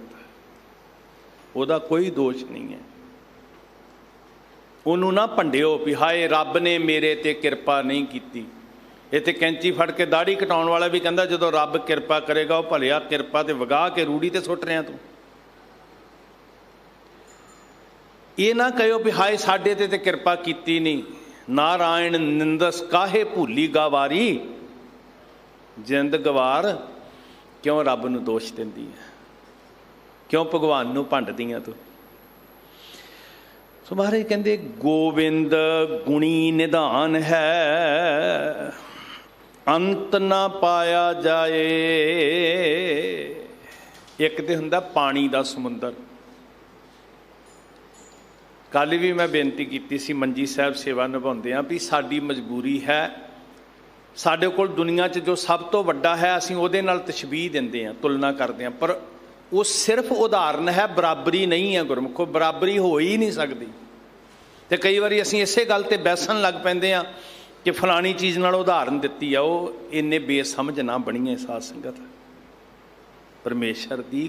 A: ਉਹਦਾ ਕੋਈ ਦੋਸ਼ ਨਹੀਂ ਹੈ। ਉਹਨੂੰ ਨਾ ਭੰਡਿਓ ਵੀ ਹਾਏ ਰੱਬ ਨੇ ਮੇਰੇ ਤੇ ਕਿਰਪਾ ਨਹੀਂ ਕੀਤੀ। ਇਹ ਤੇ ਕੈਂਚੀ ਫੜ ਕੇ ਦਾੜੀ ਕਟਾਉਣ ਵਾਲਾ ਵੀ ਕਹਿੰਦਾ ਜਦੋਂ ਰੱਬ ਕਿਰਪਾ ਕਰੇਗਾ ਉਹ ਭਲਿਆ ਕਿਰਪਾ ਤੇ ਵਗਾ ਕੇ ਰੂੜੀ ਤੇ ਸੁੱਟ ਰਿਹਾ ਤੂੰ। ये ना कहो भी हाय साडे ते किरपा कीती नहीं, नारायण निंदस काहे भूली गवारी, जिंद गवार क्यों रब नूं दोष दिंदी है, क्यों भगवान नूं भंडदी है तू। सो महाराज कहते गोविंद गुणी निधान है, अंत ना पाया जाए। एक तो हुंदा पानी दा समुंदर। कल भी मैं बेनती की सी मंजी साहब सेवा निभाउंदे आ भी साडी मजबूरी है, साडे कोल दुनिया च जो सब तो वड्डा है असीं उहदे नाल तशबीह दिंदे आ, तुलना करदे आ, पर वो सिर्फ उदाहरण है, बराबरी नहीं है। गुरमुखो बराबरी हो ही नहीं सकती। तो कई बार असीं इसे गल ते बहसन लग पैंदे आ कि फलानी चीज़ नाल उदाहरण दित्ती आ, वो इन्ने बेसमझ ना बणीए साध संगत। परमेश्वर दी,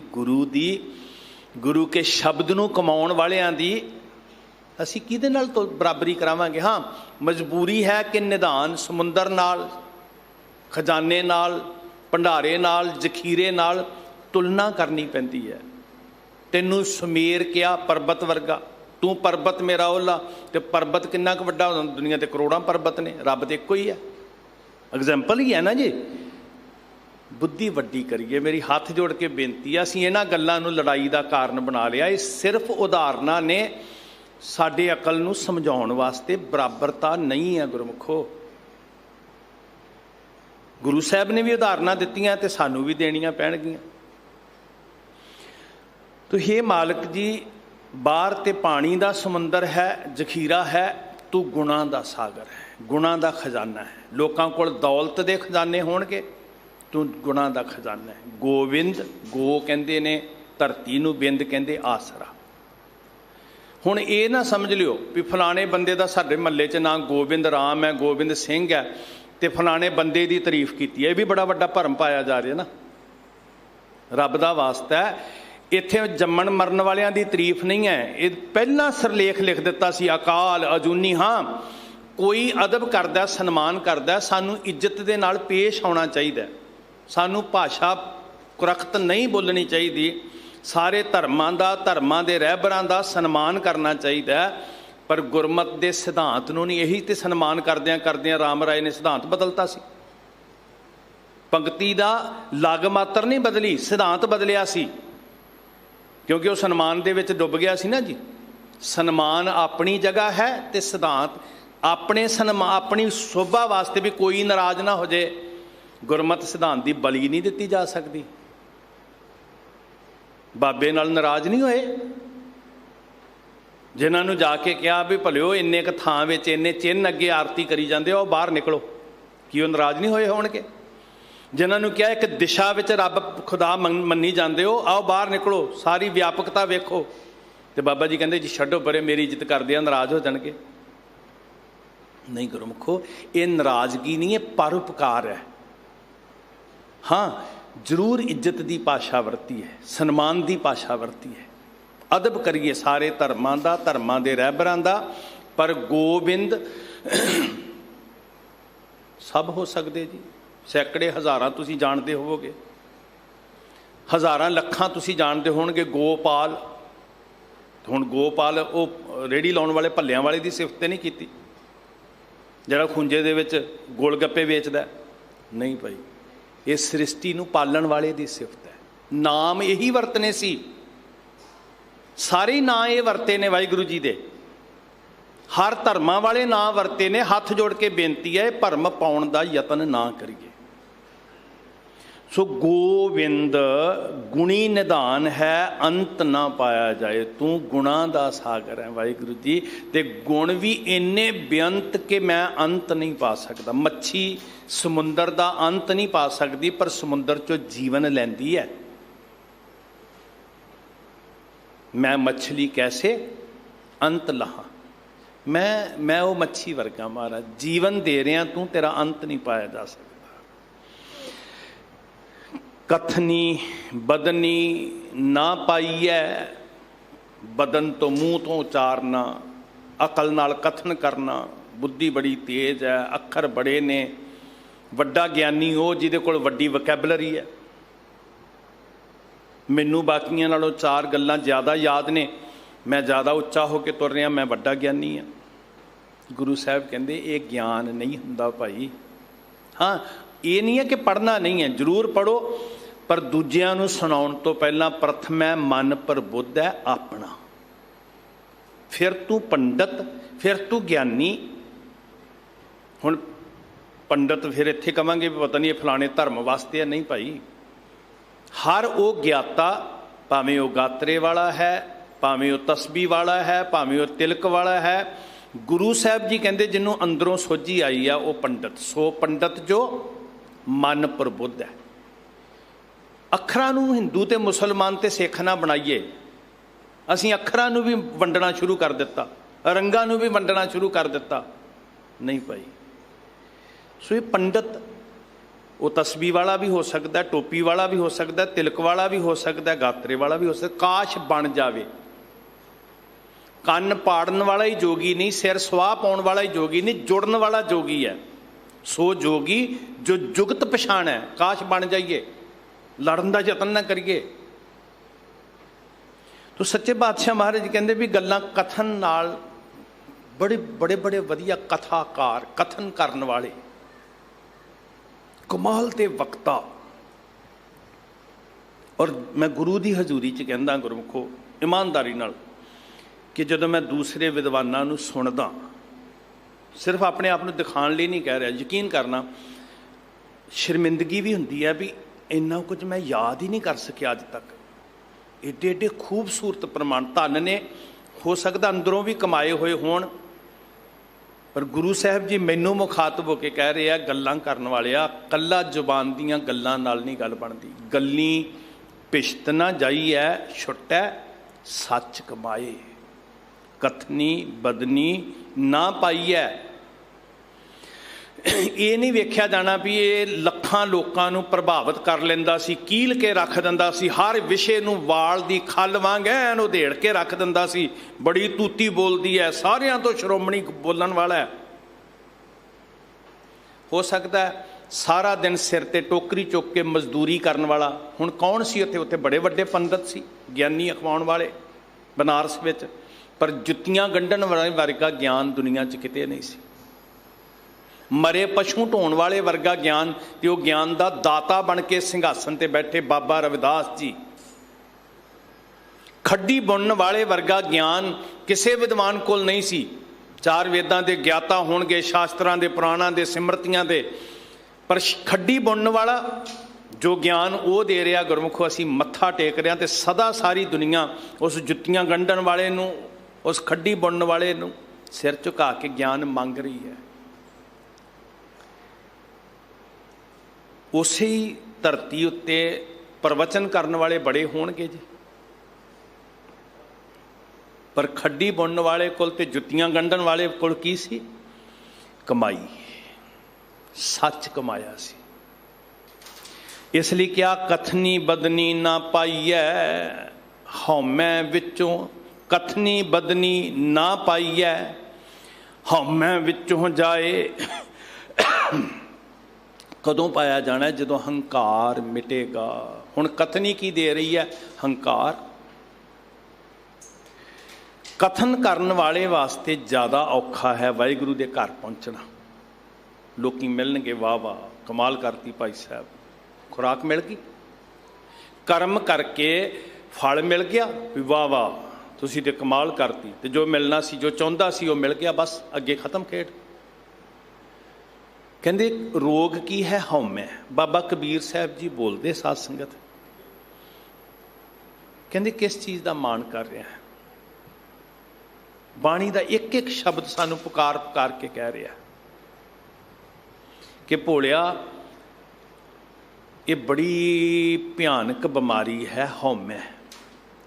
A: गुरु के शब्द नूं कमाउण वालियां दी असीं किहदे नाल तो बराबरी करावांगे। हाँ, मजबूरी है कि निधान समुंदर नाल, खजाने नाल, भंडारे नाल, जखीरे नाल तुलना करनी पैंदी है। तैनूं सुमेर किया पर्बत वर्गा, तू पर्बत मेरा ओला, तो पर्बत किन्ना क वड्डा होंदा, दुनिया ते करोड़ां पर्बत ने, रब तो इक्को ही है। एग्जाम्पल ही है ना जी। बुद्धि वड्डी करिए, मेरी हाथ जोड़ के बेनती है। असीं इन्हां गल्लां नूं लड़ाई का कारण बना लिया। ये सिर्फ उदाहरणां ने, साडे अकल नूं समझाउण वास्ते बराबरता नहीं है। गुरमुखो गुरु साहब ने भी उदाहरणां दित्तियां ते सानूं भी देणियां पैणगियां। तो हे मालिक जी, बाहर ते पानी दा समुंदर है, जखीरा है, तू गुणा दा सागर है, गुणा दा खजाना है। लोकां कोल दौलत दे खजाने होणगे, तू गुणा दा खजाना है। गोविंद, गो कहंदे ने धरती नूं, बिंद कहंदे आसरा। हुण ये ना समझ लियो भी फलाने बंदे दा साडे महल्ले च ना गोबिंद राम है, गोबिंद सिंह है, ते फलाने बंदे दी तारीफ कीती है। ये भी बड़ा वड्डा भरम पाया जा रहा ना। रब दा वास्ता है, इत्थे जम्मण मरण वालियां दी तारीफ नहीं है। ये पहला सिरलेख लिख दिता सी, अकाल अजूनी। हाँ, कोई अदब करदा, सन्मान करदा, सानू इज्जत दे नाल पेश आउणा चाहीदा। सानू भाषा कुरख्त नहीं बोलनी चाहिए। सारे धर्मां दा, धर्मां दे रहबरां दा सन्मान करना चाहिए। पर गुरमत दे सिद्धांत नूं नहीं। यही तो सन्मान करदियां करदियां राम राय ने सिद्धांत बदलता सी। पंक्ति दा लग मात्र नहीं बदली, सिद्धांत बदलिया सी, क्योंकि वह सन्मान दे विच डुब गया सी ना जी। सन्मान अपनी जगह है तो सिद्धांत अपने अपनी शोभा वास्ते भी कोई नाराज ना हो जाए। गुरमत सिद्धांत की बली नहीं दी जा सकती। बाबे नाल नाराज नहीं होए, जिन्होंने जाके कहा भी भलिओ इन्ने क थां विच इन्ने चिन्ह अगे आरती करी जाते हो, बाहर निकलो, कि वो नाराज नहीं होए होणगे। जिन्होंने कहा एक दिशा विच रब खुदा मन्नी जाते हो, आओ बाहर निकलो, सारी व्यापकता वेखो, तो बाबा जी कहते जी छड्डो परे, मेरी इज्जत करदे नाराज हो जाणगे। नहीं गुरमुखो, ये नाराजगी नहीं है, परोपकार है। हाँ, जरूर इज्जत की भाषा वरती है, सन्मान की भाषा वरती है। अदब करिए सारे धर्मां दा, धर्मां दे रहबरां दा, पर गोबिंद सब हो सकते जी। सैकड़े हज़ारां तुसीं जानते होवोगे, हज़ारां लखां तुसीं जानते होणगे। गोपाल, हुण गोपाल वो रेहड़ी लाउण वाले भल्लियां वाले की सिफत नहीं की, जिहड़ा खुंजे दे विच गोल गप्पे वेचदा नहीं भाई। ये सृष्टि नूं पालण वाले की सिफत है। नाम यही वरतने सी, सारे नाम ये वरते ने वाहिगुरू जी दे, हर धर्मां वाले नाम वरते ने। हथ जोड़ के बेनती है, भरम पाउण दा यतन ना करिए। सो गोविंद गुणी निधान है, अंत ना पाया जाए। तू गुणा दा सागर है वाहिगुरू जी, ते गुण भी इन्ने बेअंत के मैं अंत नहीं पा सकता। मच्छी समुंदर दा अंत नहीं पा सकती, पर समुंदर चो जीवन लैंदी है। मैं मछली कैसे अंत लहा, मैं वो मच्छी वर्गा महाराज, जीवन दे रहा तू, तेरा अंत नहीं पाया जा सकता। कथनी बदनी ना पाईए, बदन तो मूँह तो उचारना, अकल नाल कथन करना। बुद्धि बड़ी तेज है, अखर बड़े ने। वड्डा ज्ञानी वो जिहदे कोल वड्डी वकैबलरी है। मैनू बाकियां नालों चार गल्लां ज़्यादा याद ने, मैं ज़्यादा उच्चा हो के तुर रहा, मैं वड्डा ज्ञानी हाँ। गुरु साहब कहते ये ज्ञान नहीं हुंदा भाई। हाँ, ये नहीं है कि पढ़ना नहीं है, जरूर पढ़ो, पर दूजियां नूं सुनाउण तो पहला प्रथम है मन प्रबुद्ध है अपना, फिर तू पंडित, फिर तू ज्ञानी। हुण पंडित फिर इत्थे कवांगे भी पता नहीं फलाने धर्म वास्ते है, नहीं भाई। हर वो ज्ञाता, भावें वो गात्रे वाला है, भावें वो तस्बी वाला है, भावें वो तिलक वाला है, गुरु साहब जी कहते जिन्हों अंदरों सोझी आई है वो पंडित। सो पंडित जो मन प्रबुद्ध है। अखरां नूं हिंदू ते मुसलमान ते सिख ना बनाइए, असीं अखरां नूं भी वंडना शुरू कर दिता, रंगां नूं भी वंडना शुरू कर दिता, नहीं भाई। सो ये पंडित वो तस्बी वाला भी हो सकता है, टोपी वाला भी हो सकता है, तिलक वाला भी हो सकता है, गात्रे वाला भी हो सकता है। काश बन जावे। कन्न पाड़न वाला ही जोगी नहीं, सिर सुआह पाउण वाला ही जोगी नहीं, जुड़न वाला जोगी है। सो जोगी जो जुगत पछाण है। काश बन जाइए, लड़न का यतन ना करिए। तो सच्चे पातशाह महाराज कहते भी गल्लां कथन नाल, बड़े बड़े बड़े वधिया कथाकार, कथन करन वाले, कमाल दे वक्ता। और मैं गुरु की हजूरी च कहंदा गुरमुखो ईमानदारी नाल कि जदों मैं दूसरे विद्वानां नूं सुणदा, सिर्फ अपने आप नूं दिखाण लई नहीं कह रहा, यकीन करना शर्मिंदगी भी हुंदी है भी इन्ना कुछ मैं याद ही नहीं कर सकिया अज तक। एडे एडे खूबसूरत प्रमाण धन ने, हो सकता अंदरों भी कमाए हुए होण, पर गुरु साहब जी मैनू मुखातब होके कह रहे हैं गल्लां करन वालिया, कल्ला जुबान दीयां गल्लां नाल नहीं गल बनदी। गल्ली पिछत ना जाई है छुट्टै सच कमाए, कथनी बदनी ना पाई है। ये नहीं वेख्या जाना भी ये लखां लोकां नूं प्रभावित कर लैंदा सी, कील के रख दिंदा सी, हर विषे नूं वाल दी खल वांग ऐन उधेड़ के रख दिंदा सी, बड़ी तूती बोलदी है, सारियां तो श्रोमणी बोलण वाला है। हो सकता है सारा दिन सिर ते टोकरी चुक के मजदूरी करन वाला, हुण कौन सी उत्थे? उत्थे बड़े वड्डे पंडित सी, ज्ञानी अखवाउण वाले बनारस विच, पर जुत्तियां गंढण वाले वर्गा ज्ञान दुनिया च किते नहीं सी। मरे पशु ढोण वाले वर्गा ज्ञान, ते वो ज्ञान का दाता बन के सिंघासन ते बैठे बाबा रविदास जी। खड्डी बुनन वाले वर्गा ज्ञान किसी विद्वान कोल नहीं सी। चार वेदां दे ज्ञाता होणगे, शास्त्रां दे, पुराणां दे, सिमरतियां दे, पर खड्डी बुनन वाला जो ज्ञान वो दे रहा गुरमुखो, असीं मत्था टेक रहे हैं, ते सदा सारी दुनिया उस जुत्तियां गंढण वाले नूं, उस खड्डी बुनन वाले नूं सिर झुका के ज्ञान मंग रही है। उसी धरती उत्ते प्रवचन करने वाले बड़े होणगे जी, पर खड्डी बुनन वाले कोल ते जुत्तियां गंढण वाले कोल की सी? कमाई, सच कमाया सी। इसलिए क्या कथनी बदनी ना पाईऐ, हौमै विचों कथनी बदनी ना पाईऐ, हौमै विचों जाए। कदों पाया जाना है? जदों हंकार मिटेगा। हुण कथनी की दे रही है? हंकार। कथन करन वाले वास्ते ज़्यादा औखा है वाहिगुरू दे घर पहुँचना। लोकी मिलणगे, वाह वाह कमाल करती भाई साहब, खुराक मिल गई, कर्म करके फल मिल गया, वाह वाह तुसीं ते कमाल करती, ते जो मिलना सी, जो चाहुंदा सी वो मिल गया, बस अगे खत्म खेड। कहते रोग की है? हौमै। बाबा कबीर साहब जी बोलते साध संगत, कहते किस चीज़ का मान कर रहा है? बाणी का एक एक शब्द सानू पुकार पुकार के कह रहा कि भोलिया ये बड़ी भयानक बीमारी है हौमै।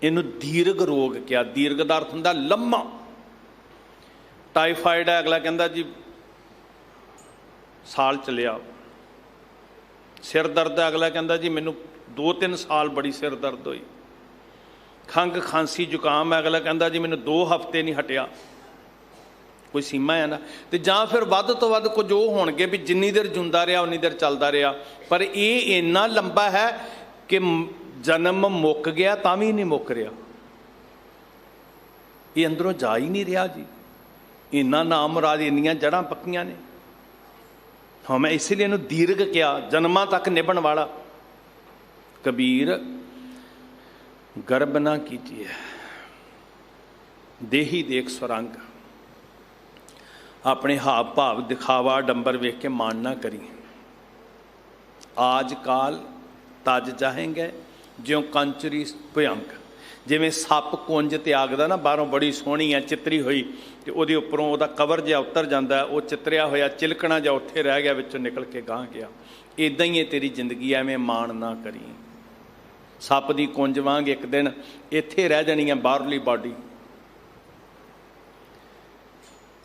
A: इनू दीर्घ रोग क्या? दीर्घ का अर्थ हुंदा लम्मा। टाइफाइड है, अगला कहता जी साल चलिया। सिर दर्द है, अगला कहता जी मैनू 2-3 साल बड़ी सिर दर्द हुई। खंघ खांसी जुकाम है, अगला कहता जी मैनू 2 हफ्ते नहीं हटिया। कोई सीमा है ना? तो जां फिर वध तो वध कुछ वो होणगे भी जिन्नी देर जिंदा रहा उन्नी देर चलता रहा, पर ये इन्ना लंबा है कि जन्म मुक गया तां भी नहीं मुक रहा। ये अंदरों जा ही नहीं रहा जी। इन्ना नाम मुराद, इन्नियां जड़ां पक्कियां ने। हाँ, मैं इसलिए इन्हूं दीर्घ किया, जन्मां तक निभण वाला। कबीर गर्भ ना कीजिए, देही देख सुरंग। अपने हाव भाव दिखावा डंबर वेख के मान ना करी। आज काल तज जाएंगे ज्यों कंचरी भयंक। जिवें सप कुंज त्यागदा ना बाहरों, बड़ी सोहनी है चितरी हुई, तो वो उपरों वो कवर जिहा उतर जाता है, वो चितरिया होया चिलकना जिहा उत्थे रह गया, विचों निकल के गांह गया। इदां ही है तेरी जिंदगी, एवें मान ना करी। सप दी कुंज वांग एक दिन इत्थे रह जानी है बाहरली बॉडी।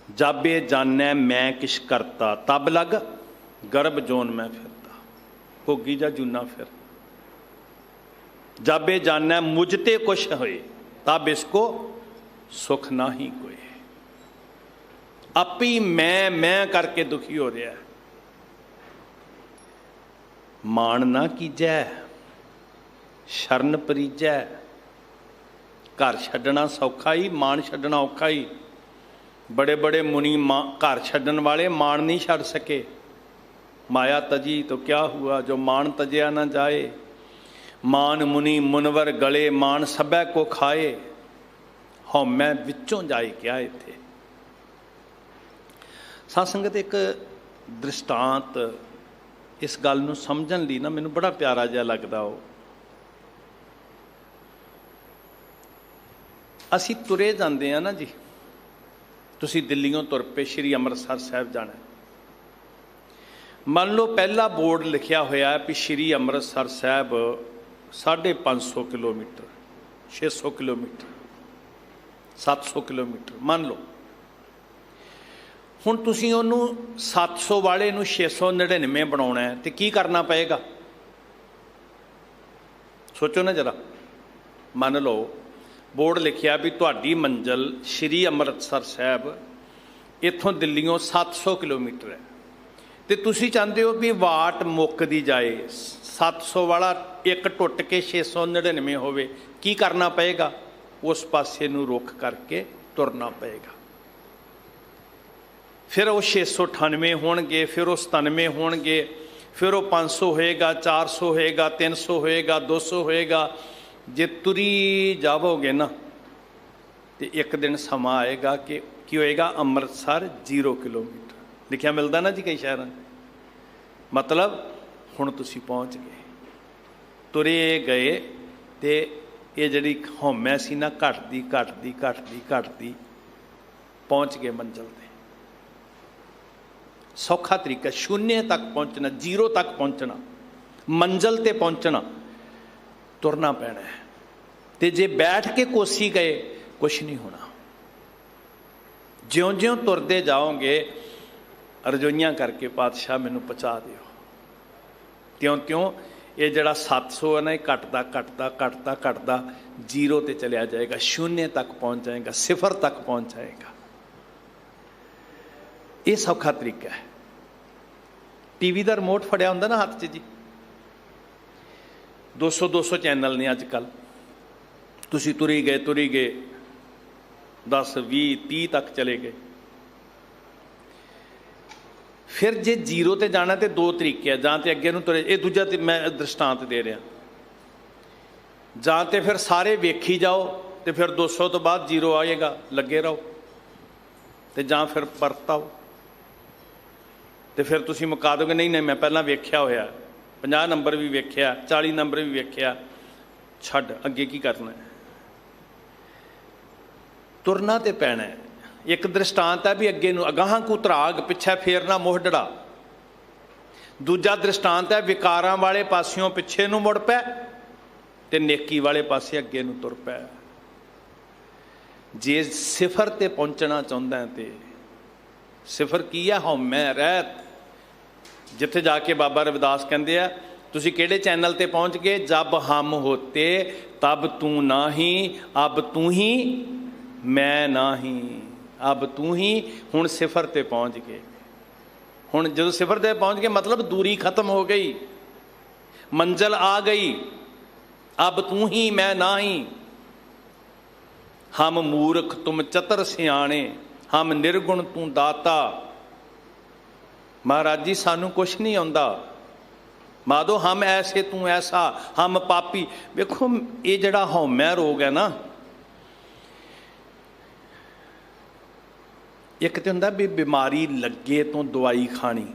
A: जाबे जानै मैं किश करता, तब लग गर्भ जोन मैं फिरता। भोगी जा जूना फिर। जाबे जानै मुझते कुछ होए, तब इसको सुख ना ही कोई। आपी मैं करके दुखी हो रहा है। मान ना कीजै शरण परीजै। घर छड्डना सौखा ही, मान छड्डना औखा ही। बड़े बड़े मुनि घर छड्डन वाले मान नहीं छड्ड सके। माया तजी तो क्या हुआ, जो मान तजया ना जाए। मान मुनि मुनवर गले, मान सबै को खाए। हौमै विचों जाए क्या इत्थे। साध संगत, एक दृष्टांत इस गल नूं समझण लई ना मैनूं बड़ा प्यारा जिहा लगदा। वो असीं तुरे जांदे आ ना जी। तुसीं दिल्लीओं तुर पे श्री अमृतसर साहिब जाना। मान लो पहला बोर्ड लिखिया होया है भी Shri Amritsar Sahib 550 kilometre, 600 kilometre, 700 kilometre मान लो। हुण तुसीं उहनूं 700 वाले नूं 699 बनाउणा है तो की करना पएगा? सोचो ना जरा। मान लो बोर्ड लिखिया भी तुहाडी मंजिल श्री अमृतसर साहिब इत्थों दिल्लीओं 700 किलोमीटर है, तो तुसीं चाहते हो भी वाट मुक्कदी जाए, 700 वाला एक टुट के 699 होवे। की करना पएगा? उस पासे नूं रुख करके तुरना पएगा। फिर वो 698 होणगे, फिर वो 97 होणगे, फिर वो 500 होएगा, 400 होएगा, 300 होएगा, 200 होएगा। जे तुरी जावोगे ना तो एक दिन समा आएगा कि की होएगा अमृतसर 0 किलोमीटर लिखिया मिलता ना जी कई शहर। मतलब हुण तुसीं पहुँच गए, तुरे गए तो ये जिहड़ी हौमै सी ना घटदी घटदी घटदी घटदी पहुँच गए मंजिल ते। सौखा तरीका शून्य तक पहुँचना, 0 तक पहुँचना, मंजिल ते पहुँचना। तुरना पैना है। तो जे बैठ के कोसी गए कुछ नहीं होना। ज्यों ज्यों तुरते जाओगे रजोइयां करके पातशाह मैनू पहुँचा दिओ, त्यों त्यों ये जड़ा 700 है ना, घटता घटता घटता घटता 0 ते चलिया जाएगा, शून्य तक पहुँच जाएगा, 0 तक पहुँच जाएगा। ये सौखा तरीका है। टीवी का रिमोट फड़िया हुंदा ना हाथ च जी, 200 चैनल ने अजकल। तुसी तुरी गए 10 20 30 तक चले गए। फिर जे 0 ते जाना तो 2 तरीके है, जां ते अगे नूं तुरे। ये दूजा ते मैं दृष्टांत दे रहा, जां ते फिर सारे वेखी जाओ तो फिर 200 तो बाद 0 आएगा, लगे रहो, तो जां फिर परत आओ। तो फिर तुसी मुका दोगे नहीं नहीं मैं पहला वेख्या होया, 50 नंबर भी वेख्या, 40 नंबर भी वेख्या, छड्ड अगे की करना है। तुरना तो पैना है। एक दृष्टांत है भी अगे नूं अगाहां को तराग, पिछे फेरना मोहडड़ा। दूजा दृष्टांत है विकारां वाले पासियों पिछे नूं मुड़ पै ते नेकी वाले पासे अगे नूं तुर पै। जे 0 ते पहुंचना चाहुंदा है तो 0 की है? हौमै रहत। जिथे जाके बाबा रविदास कहते हैं तुसी किहड़े चैनल ते पहुँच गए? जब हम होते तब तू ना ही, अब तू ही मैं ना ही, अब तू ही। हुण 0 ते पहुँच गए। हुण जो 0 ते पहुँच गए मतलब दूरी खत्म हो गई, मंजिल आ गई। अब तू ही मैं ना ही। हम मूर्ख तुम चतर सियाणे, हम निर्गुण तू दाता। महाराज जी सानू कुछ नहीं आंदा, माधो हम ऐसे तू ऐसा, हम पापी। देखो ये जड़ा हौमै रोग है ना, एक तो हुंदा भी बीमारी लगे तो दवाई खानी।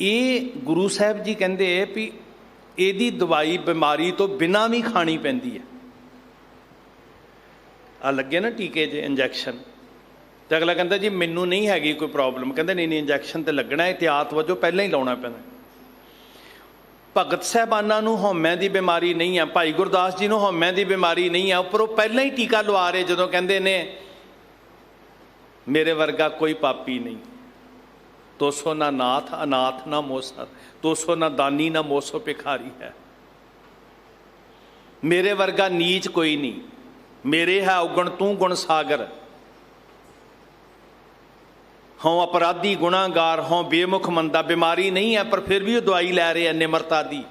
A: ये गुरु साहब जी कहते भी यदी दवाई बीमारी तो बिना भी खानी पैंदी है। आ लगे ना टीके जे इंजैक्शन, तो अगला कहता जी मैनू नहीं हैगी कोई प्रॉब्लम, कहते नहीं नहीं इंजैक्शन तो लगना, एहतियात वजों पहले ही लाना पैना। भगत साहबाना नूं हौमै की बीमारी नहीं है, भाई गुरदास जी नूं हौमै की बीमारी नहीं है, उपरों पहले ही टीका लवा रहे जदों कहते ने मेरे वर्गा कोई पापी नहीं। तो सो ना नाथ अनाथ ना मोसर, तो सो ना दानी ना मोसो भिखारी है। मेरे वर्गा नीच कोई नहीं, मेरे है उगण तू गुण सागर। हों अपराधी गुनागार, हों बेमुख मंदा, बीमारी नहीं है पर फिर भी वो दवाई लै रहे हैं निमरता दी।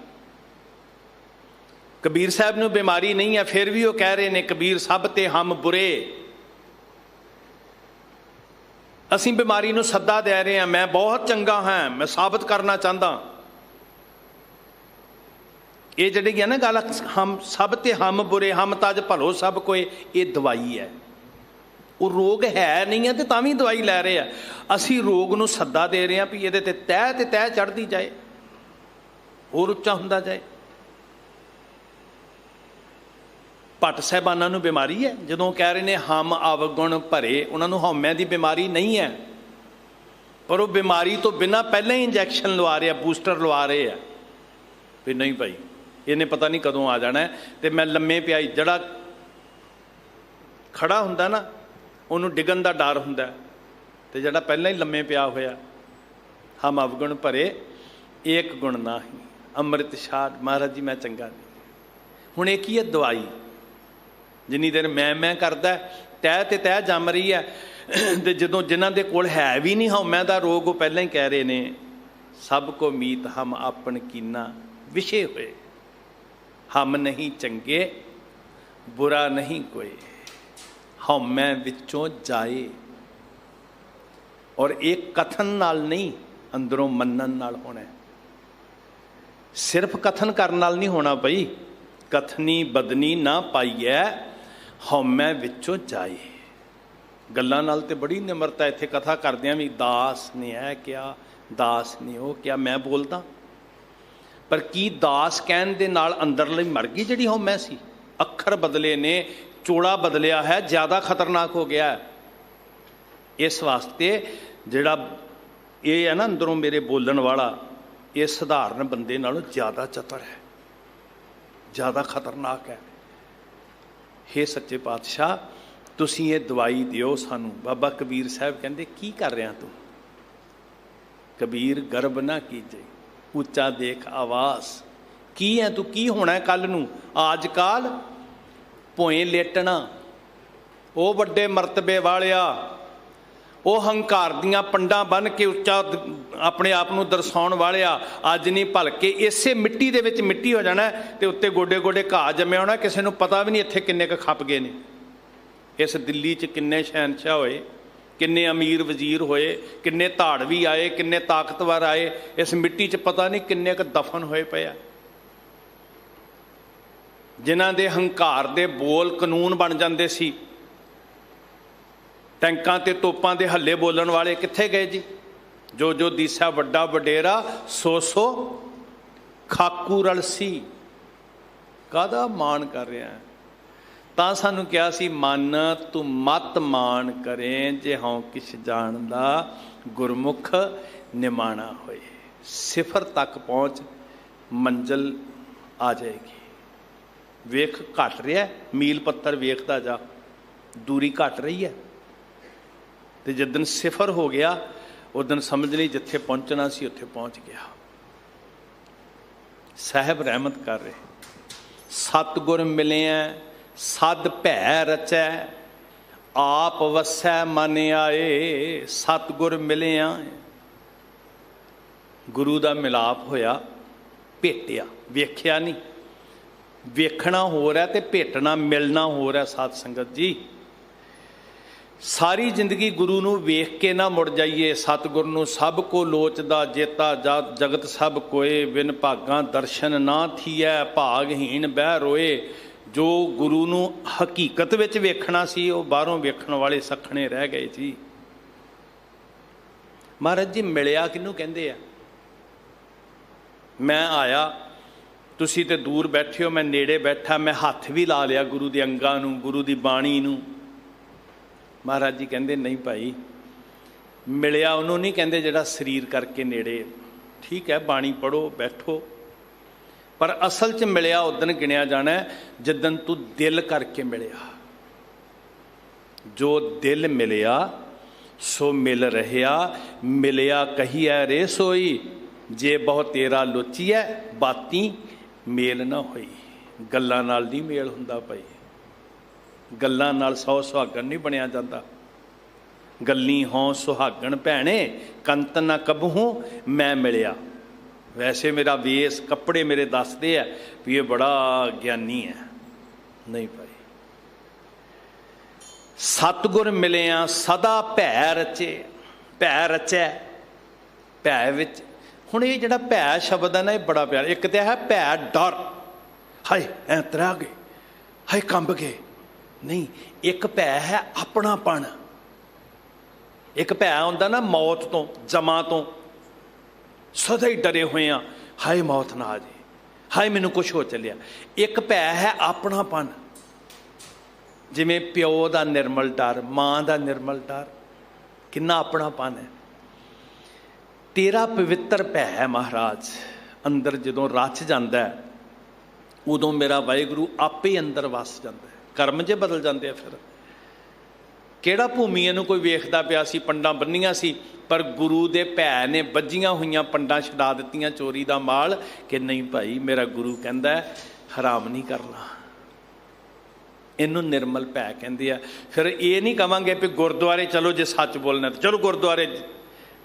A: कबीर साहब नूं बीमारी नहीं है फिर भी वो कह रहे ने कबीर सब ते हम बुरे। असीं बीमारी नूं सद्दा दे रहे हैं, मैं बहुत चंगा हाँ, मैं साबित करना चाहता। ये जिहड़ी है ना गल, हम सब ते हम बुरे, हम तज भलो सब कोई, ये दवाई है। वो रोग है नहीं है तो तां भी दवाई लै रहे हैं। असी रोग नूं सद्दा दे रहे हैं भी ये ते तह चढ़ती जाए, होर उच्चा हुंदा जाए। भट्ट साहबाना नूं बीमारी है, जदों कह रहे हैं हम अवगुण भरे, उन्होंने हौमै की बीमारी नहीं है, पर वो बीमारी तो बिना पहले ही इंजैक्शन लवा रहे हैं, बूस्टर लवा रहे हैं भी नहीं भाई इन्हें पता नहीं कदों आ जाना है। तो मैं लम्मे पिया जड़ा खड़ा हुंदा ना उन्होंने डिगन का डर हुंदा, तो जड़ा पहले ही लम्मे पिया होया। हम अवगुण भरे एक गुण ना ही, अमृत छाड़ महाराज जी मैं चंगा नहीं। हुण एक ही है दवाई, जिन्नी देर मैं करदा तह ते तह जम रही है। तो जदों जिन्हां दे कोल है भी नहीं हौमै दा रोग, वो पहले ही कह रहे ने सब को मीत हम आपन कीना विषे होए, हम नहीं चंगे बुरा नहीं कोई, हौमै विचों जाए। और एक कथन नाल नहीं, अंदरों मनन नाल होना है। सिर्फ कथन करन नाल नहीं होना पई, कथनी बदनी ना पाईऐ हौमै विचों जाए। गल्लां नाल ते बड़ी निमरता, इत्थे कथा करदियां भी दास ने है क्या, दास ने वो क्या, मैं बोलदा पर की दास कहण दे नाल अंदरली मर गई जिहड़ी हौमै सी। अखर बदले ने, चोड़ा बदलिया है, ज़्यादा खतरनाक हो गया है। इस वास्ते जिहड़ा ये है ना अंदरों मेरे बोलन वाला, ये सधारण बंदे नालों ज़्यादा चतुर है, ज़्यादा खतरनाक है। हे सच्चे पातशाह तुसीं ये दवाई दिओ सानू। बाबा कबीर साहब कहंदे की कर रहा तू, कबीर गर्भ ना कीजे उच्चा देख आवास। की है तू, की होना है कल नू, आज काल भोए लेटना। वो वड्डे मरतबे वालिया, वो हंकार दियां पंडां बन के उच्चा अपने आप नूं दर्शाउण वालिया, अज नहीं भलके इसे मिट्टी दे विच मिट्टी हो जाना ते उत्ते गोडे गोडे घाह जम्मिया होना, किसी नूं पता भी नहीं इत्थे किन्ने क खप गए ने। इस दिल्ली च किन्ने शहनशाह होए, किन्ने अमीर वजीर होए, किन्ने धाड़वी आए, किन्ने ताकतवर आए, इस मिट्टी च पता नहीं किन्ने क दफन होए पे आ। जिन्हां दे हंकार दे बोल कानून बन जांदे सी, टैंकां ते तोपां दे हल्ले बोलन वाले कित्थे गए जी। जो जो दिसा वड्डा वडेरा सो सो खाकू रलसी। काहदा मान कर रहा है, तां सानू क्या सी, मन तू मत मान करें जे हाँ किश जानदा गुरमुख निमाणा होए। सिफर तक पहुँच मंजिल आ जाएगी। वेख घट रहा है, मील पत्थर वेखदा जा, दूरी घट रही है। तो जिस दिन सिफर हो गया उस दिन समझ ली जिथे पहुँचना सी उत्थे पहुँच गया। साहब रहमत कर रहे, सतगुर मिले सद भै रचै आप वसै मन आए। सतगुर मिले गुरु का मिलाप होया, भेटिया, वेख्या नहीं, ਵੇਖਣਾ ਹੋਰ है तो भेटना मिलना होर है। साध संगत जी, सारी जिंदगी गुरु नूं वेख के ना मुड़ जाइए। सतगुर नूं सब को लोचदा जेता जात जगत सब कोए, बिन भागां दर्शन ना थीए भागहीन बह रोए। जो गुरु नूं हकीकत विच वेखना सी वो बाहरों वेखण वाले सखणे रह गए जी। महाराज जी मिलिया किनू कहंदे आ? मैं आया, तुसी ते दूर बैठे हो, मैं नेड़े बैठा, मैं हत्थ भी ला लिया गुरु दे अंगां नूं, गुरु दी बाणी नूं। महाराज जी कहंदे नहीं भाई, मिलिया उन्होंने नहीं कहंदे जिहड़ा शरीर करके नेड़े। ठीक है, बाणी पढ़ो बैठो, पर असल च मिलिया उदन गिणिया जाना है जिदन तू दिल करके मिलिया। जो दिल मिलिया सो मिल रहा, मिलिया कहिए रे सोई, जे बहु तेरा लोचीए बाती मेल ना होई। गल्लां नाल नहीं मेल हुंदा भाई, गल्लां नाल 100 सुहागण नहीं बनिया जाता। गल्ली हों सुहागण भैणे, कंत ना कबहूं मैं मिलिया। वैसे मेरा वेस कपड़े मेरे दसदे है भी ये बड़ा ज्ञानी है, नहीं भाई। सतगुर मिलिया सदा भै रचे, भै रचै, भै विच। हुण ये जिहड़ा भै शब्द है ना, ये बड़ा प्यारा। एक तो है भै डर, हाय ऐ त्रै गए, हाय कंब गए, नहीं। एक भै है अपनापन। एक भै हुंदा ना मौत तो, जमा तो, सदा ही डरे हुए हैं, हाय मौत ना आ जाए, हाय मैनू कुछ हो चलिया। एक भै है अपनापन, जिमें प्यो का निर्मल डर, मां का निर्मल डर, किन्ना अपनापन है। तेरा पवित्र भै है महाराज अंदर जदों रच जाता है, उदों मेरा वाहिगुरु आपे ही अंदर वस जाता है। कर्म जे बदल जाते हैं। फिर किहड़ा भूमिया नूं कोई वेखदा पिया सी, पंडां बन्नियां सी, पर गुरु दे भै ने बज्जियां हुईयां पंडां छड़ा दित्तियां चोरी दा माल, कि नहीं भाई मेरा गुरु कहंदा है हराम नहीं करना। इनू निर्मल भै कहंदे आ। फिर ये नहीं कहांगे भी गुरुद्वारे चलो जे सच बोलना तो चलो गुरुद्वारे,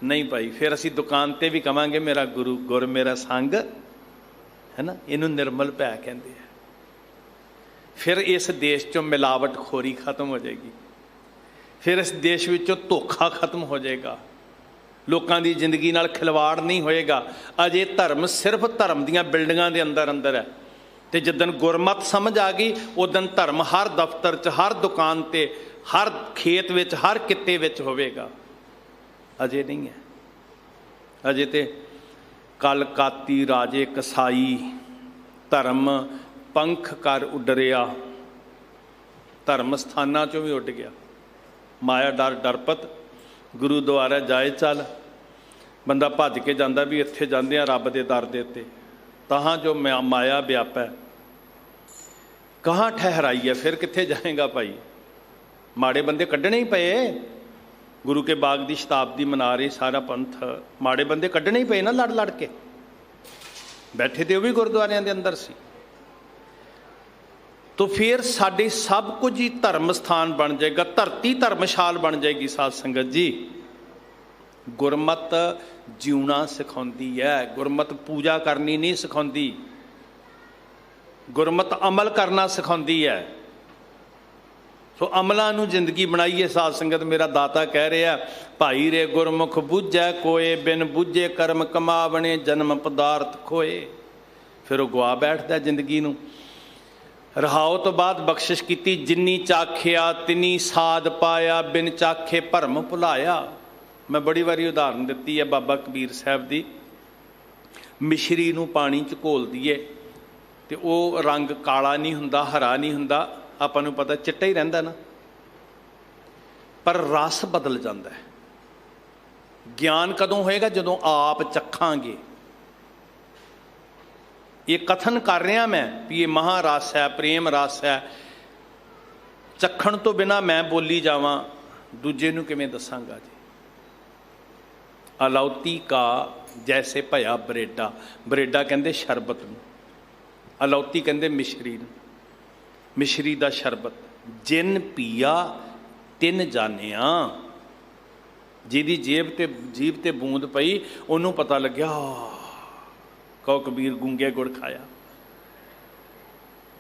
A: नहीं भाई। फिर असीं दुकान ते भी कहांगे मेरा गुरु गुर मेरा संग है ना। इनू निर्मल भै कहंदे आ। फिर इस देश चों मिलावट खोरी खत्म हो जाएगी, फिर इस देश विचों धोखा खत्म हो जाएगा, लोगों की जिंदगी नाल खिलवाड़ नहीं होएगा। अजे धर्म सिर्फ धर्म दीयां बिल्डिंगां दे अंदर अंदर है, तो जिदन गुरमत समझ आ गई उदन धर्म हर दफ्तर च, हर दुकान ते, हर खेत विच, हर कित्ते विच होवेगा। अजे नहीं है। अजे ते कल काती राजे कसाई, धर्म पंख कर उडरिया, धर्म स्थानां चों भी उड गया। माया डर डरपत, गुरुद्वारा जाए चल, बंदा भज के जाता भी इत्थे जांदे आ रब दे दर दे उत्ते, तहां जो माया व्याप है कहाँ ठहराई है। फिर कित्थे जाएगा भाई। माड़े बंदे कड्ढने ही पे, गुरु के बाग की शताब्दी मना रही सारा पंथ, माड़े बंदे कड्ढने ही पे ना लड़ लड़ के। बैठे तो वह भी गुरुद्वारियां दे अंदर सी। तो फिर साडे सब कुछ ही धर्म स्थान बन जाएगा, धरती धर्मशाल बन जाएगी। साध संगत जी, गुरमत जीवना सिखाती है, गुरमत पूजा करनी नहीं सिखाती, गुरमत अमल करना सिखाती है। सो अमलों नूं जिंदगी बनाइए। साध संगत, मेरा दाता कह रहा भाई रे गुरमुख बुझै कोए, बिन बुझे कर्म कमावने जन्म पदार्थ खोए। फिर वो गवा बैठता जिंदगी नूं। रहाओ तो बाद बख्शिश की, जिन्नी चाखिया तिनी साध पाया, बिन चाखे भरम भुलाया। मैं बड़ी बारी उदाहरण दी है बाबा कबीर साहब की। मिश्री नूं पानी च घोल दीए तो वो रंग काला नहीं हुंदा, हरा नहीं हुंदा, आपां नूं पता चिट्टा ही रहिंदा ना, पर रस बदल जाता है। ज्ञान कदों होएगा जदों आप चखांगे। ये कथन कर रहा मैं भी ये महारस है, प्रेम रस है। चखण तो बिना मैं बोली जावां, दूजे नूं किवें दसांगा जी। अलौती का जैसे भया बरेडा, बरेडा कहंदे शरबत नूं, अलौती कहंदे मिश्री नूं। मिश्री दा शरबत जिन पिया तिन जानिया। जिहदी जीभ ते बूंद पई उन्होंने पता लग्या, कहो कबीर गूंगे गुड़ खाया।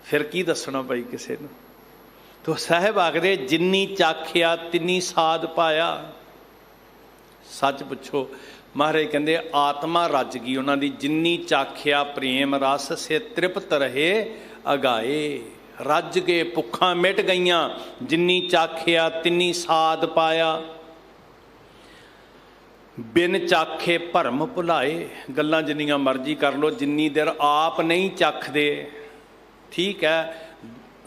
A: फिर की दसना भाई किसी नूं। तो साहिब आखदे जिन्नी चाखिया तिन्नी साध पाया। सच पुछो, महाराज कहते आत्मा रज गई उन्हां दी, जिन्नी चाखिया प्रेम रस से तृप्त रहे अगाए। रज गए, भुखा मिट गईयां, जिन्नी चाखिया तिन्नी साध पाया। बिन चाखे भरम भुलाए। गल्लां जिन्नियां मर्जी कर लो, जिन्नी देर आप नहीं चखदे, ठीक है,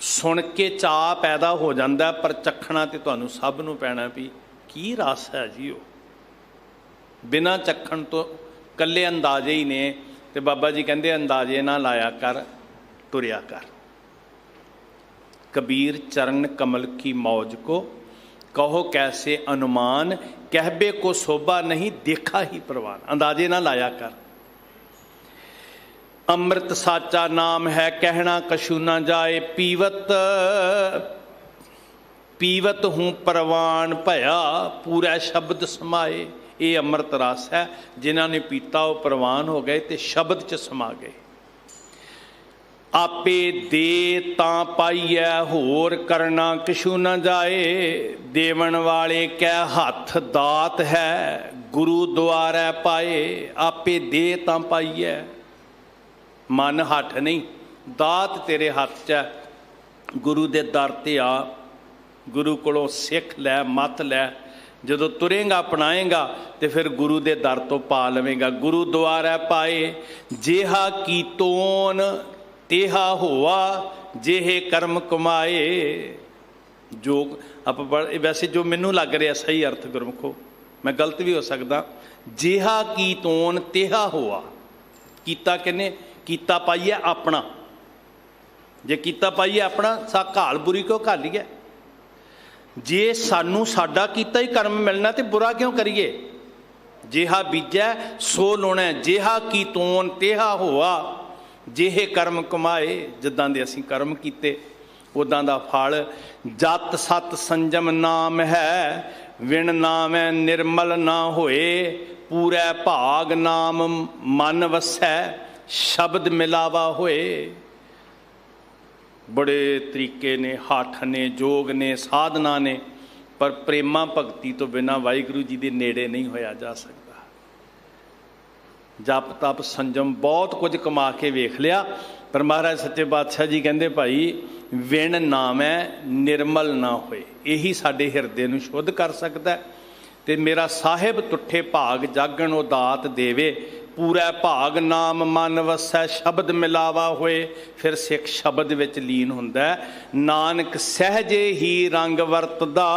A: सुन के चाह पैदा हो जाता, पर चखना तो तुहानूं सब नूं पैना भी की रस है जी। वो बिना चखण तो कल्ले अंदाजे ही ने। तो बाबा जी कहते अंदाजे ना लाया कर, तुरया कर। कबीर चरण कमल की मौज को कहो कैसे अनुमान, कहबे को शोभा नहीं देखा ही प्रवान। अंदाजे ना लाया कर। अमृत साचा नाम है कहना कछु ना जाए, पीवत पीवत हूँ परवान भया पूरा शब्द समाए। ये अमृत रस है, जिन्हों ने पीता वो प्रवान हो गए तो शब्द च समा गए। आपे दे तां पाईऐ होर करना किशु न जाए, देवन वाले कै हथ दात है गुरु द्वारै पाए। आपे दे तां पाईऐ, मन हठ नहीं, दात तेरे हथ च है। गुरु दे दर ते आ, गुरु कोलों सिख लै, मत लै। जदों तुरेंगा अपनाएगा तो फिर गुरु दे दर तो पा लवेगा। गुरु द्वारै पाए जेहा कीतोन तेहा होआ, जेहे कर्म कमाए। जो आप वैसे जो मैनू लग रहा सही अर्थ गुरमुखो, मैं गलत भी हो सकदा। जेहा कीतोन तेहा होआ, कीता किने? कीता पाइए अपना। जे कीता पाइए अपना, सा घाल बुरी क्यों घालीए? जे सानू साडा कीता ही कर्म मिलना तो बुरा क्यों करिए? जेहा बीजै सो लोना, जेहा कीतोन तेहा होआ, जेहे कर्म कमाए। जिद्दां दे असीं कर्म कीते उदां दा फल। जत सत संजम नाम है, विण नाम है निर्मल ना होए। पूरै भाग नाम मन वसै, शब्द मिलावा होए। बड़े तरीके ने, हठ ने, जोग ने, साधना ने, पर प्रेमा भगती तो बिना वाहिगुरू जी के नेड़े नहीं होया जा सकता। जप तप संजम बहुत कुछ कमा के वेख लिया, पर महाराज सच्चे पातशाह जी कहते भाई विण नाम है निर्मल ना होए। यही साडे हिरदे नूं शुद्ध कर सकता है। ते मेरा साहिब तुठे भाग जागण ओ दात देवे, पूरा भाग नाम मन वसै, शब्द मिलावा होए। फिर सिख शब्द विच लीन हुंदा है। नानक सहजे ही रंग वरतदा,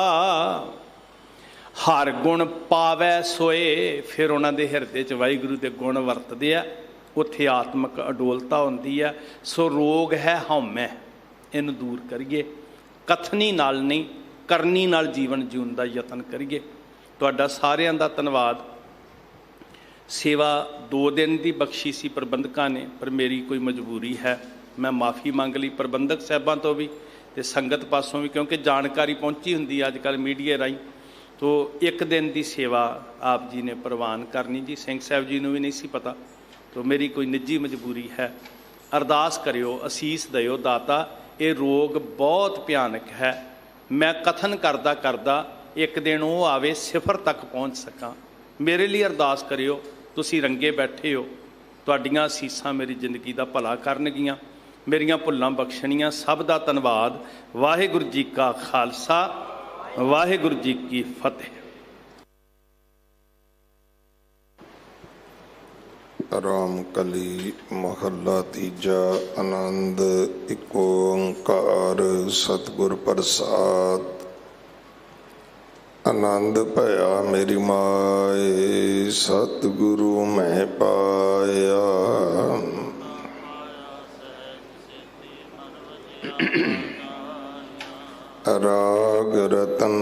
A: हर गुण पावै सोए। फिर उन्हां दे हिरदे च वाहिगुरू दे गुण वरतदे आ, उत्थे आत्मक अडोलता हुंदी है। सो रोग है हौमै, इनू दूर करिए। कथनी नाल नहीं, करनी नाल जीवन जीउण दा यतन करिए। तुहाडा सारिआं दा धन्नवाद। सेवा 2 दिन की बख्शी सी प्रबंधकां ने, पर मेरी कोई मजबूरी है, मैं माफ़ी मंग ली प्रबंधक साहबां तो भी ते संगत पासों भी, क्योंकि जानकारी पहुँची हुंदी अजकल मीडिया राही। तो 1 दिन की सेवा आप जी ने प्रवान करनी जी। सिंह साहब जी नूं भी नहीं सी पता, तो मेरी कोई निजी मजबूरी है। अरदास करियो, असीस दिओ दाता। ये रोग बहुत भयानक है। मैं कथन करदा करदा एक दिन वो आवे सिफर तक पहुँच सकां। मेरे लिए अरदास करियो। तुसीं रंगे बैठे हो, तुहाडीआं असीसां मेरी जिंदगी का भला करनगियां, मेरियां भुल्लां बख्शणियां। सब दा धन्नवाद। वाहिगुरू जी का खालसा, वाहिगुरू जी की फतेह।
B: राम कली महला तीजा। आनंद एक ओंकार सतगुर प्रसाद। आनंद भया मेरी माए, सतगुरु मैं पाया। राग रतन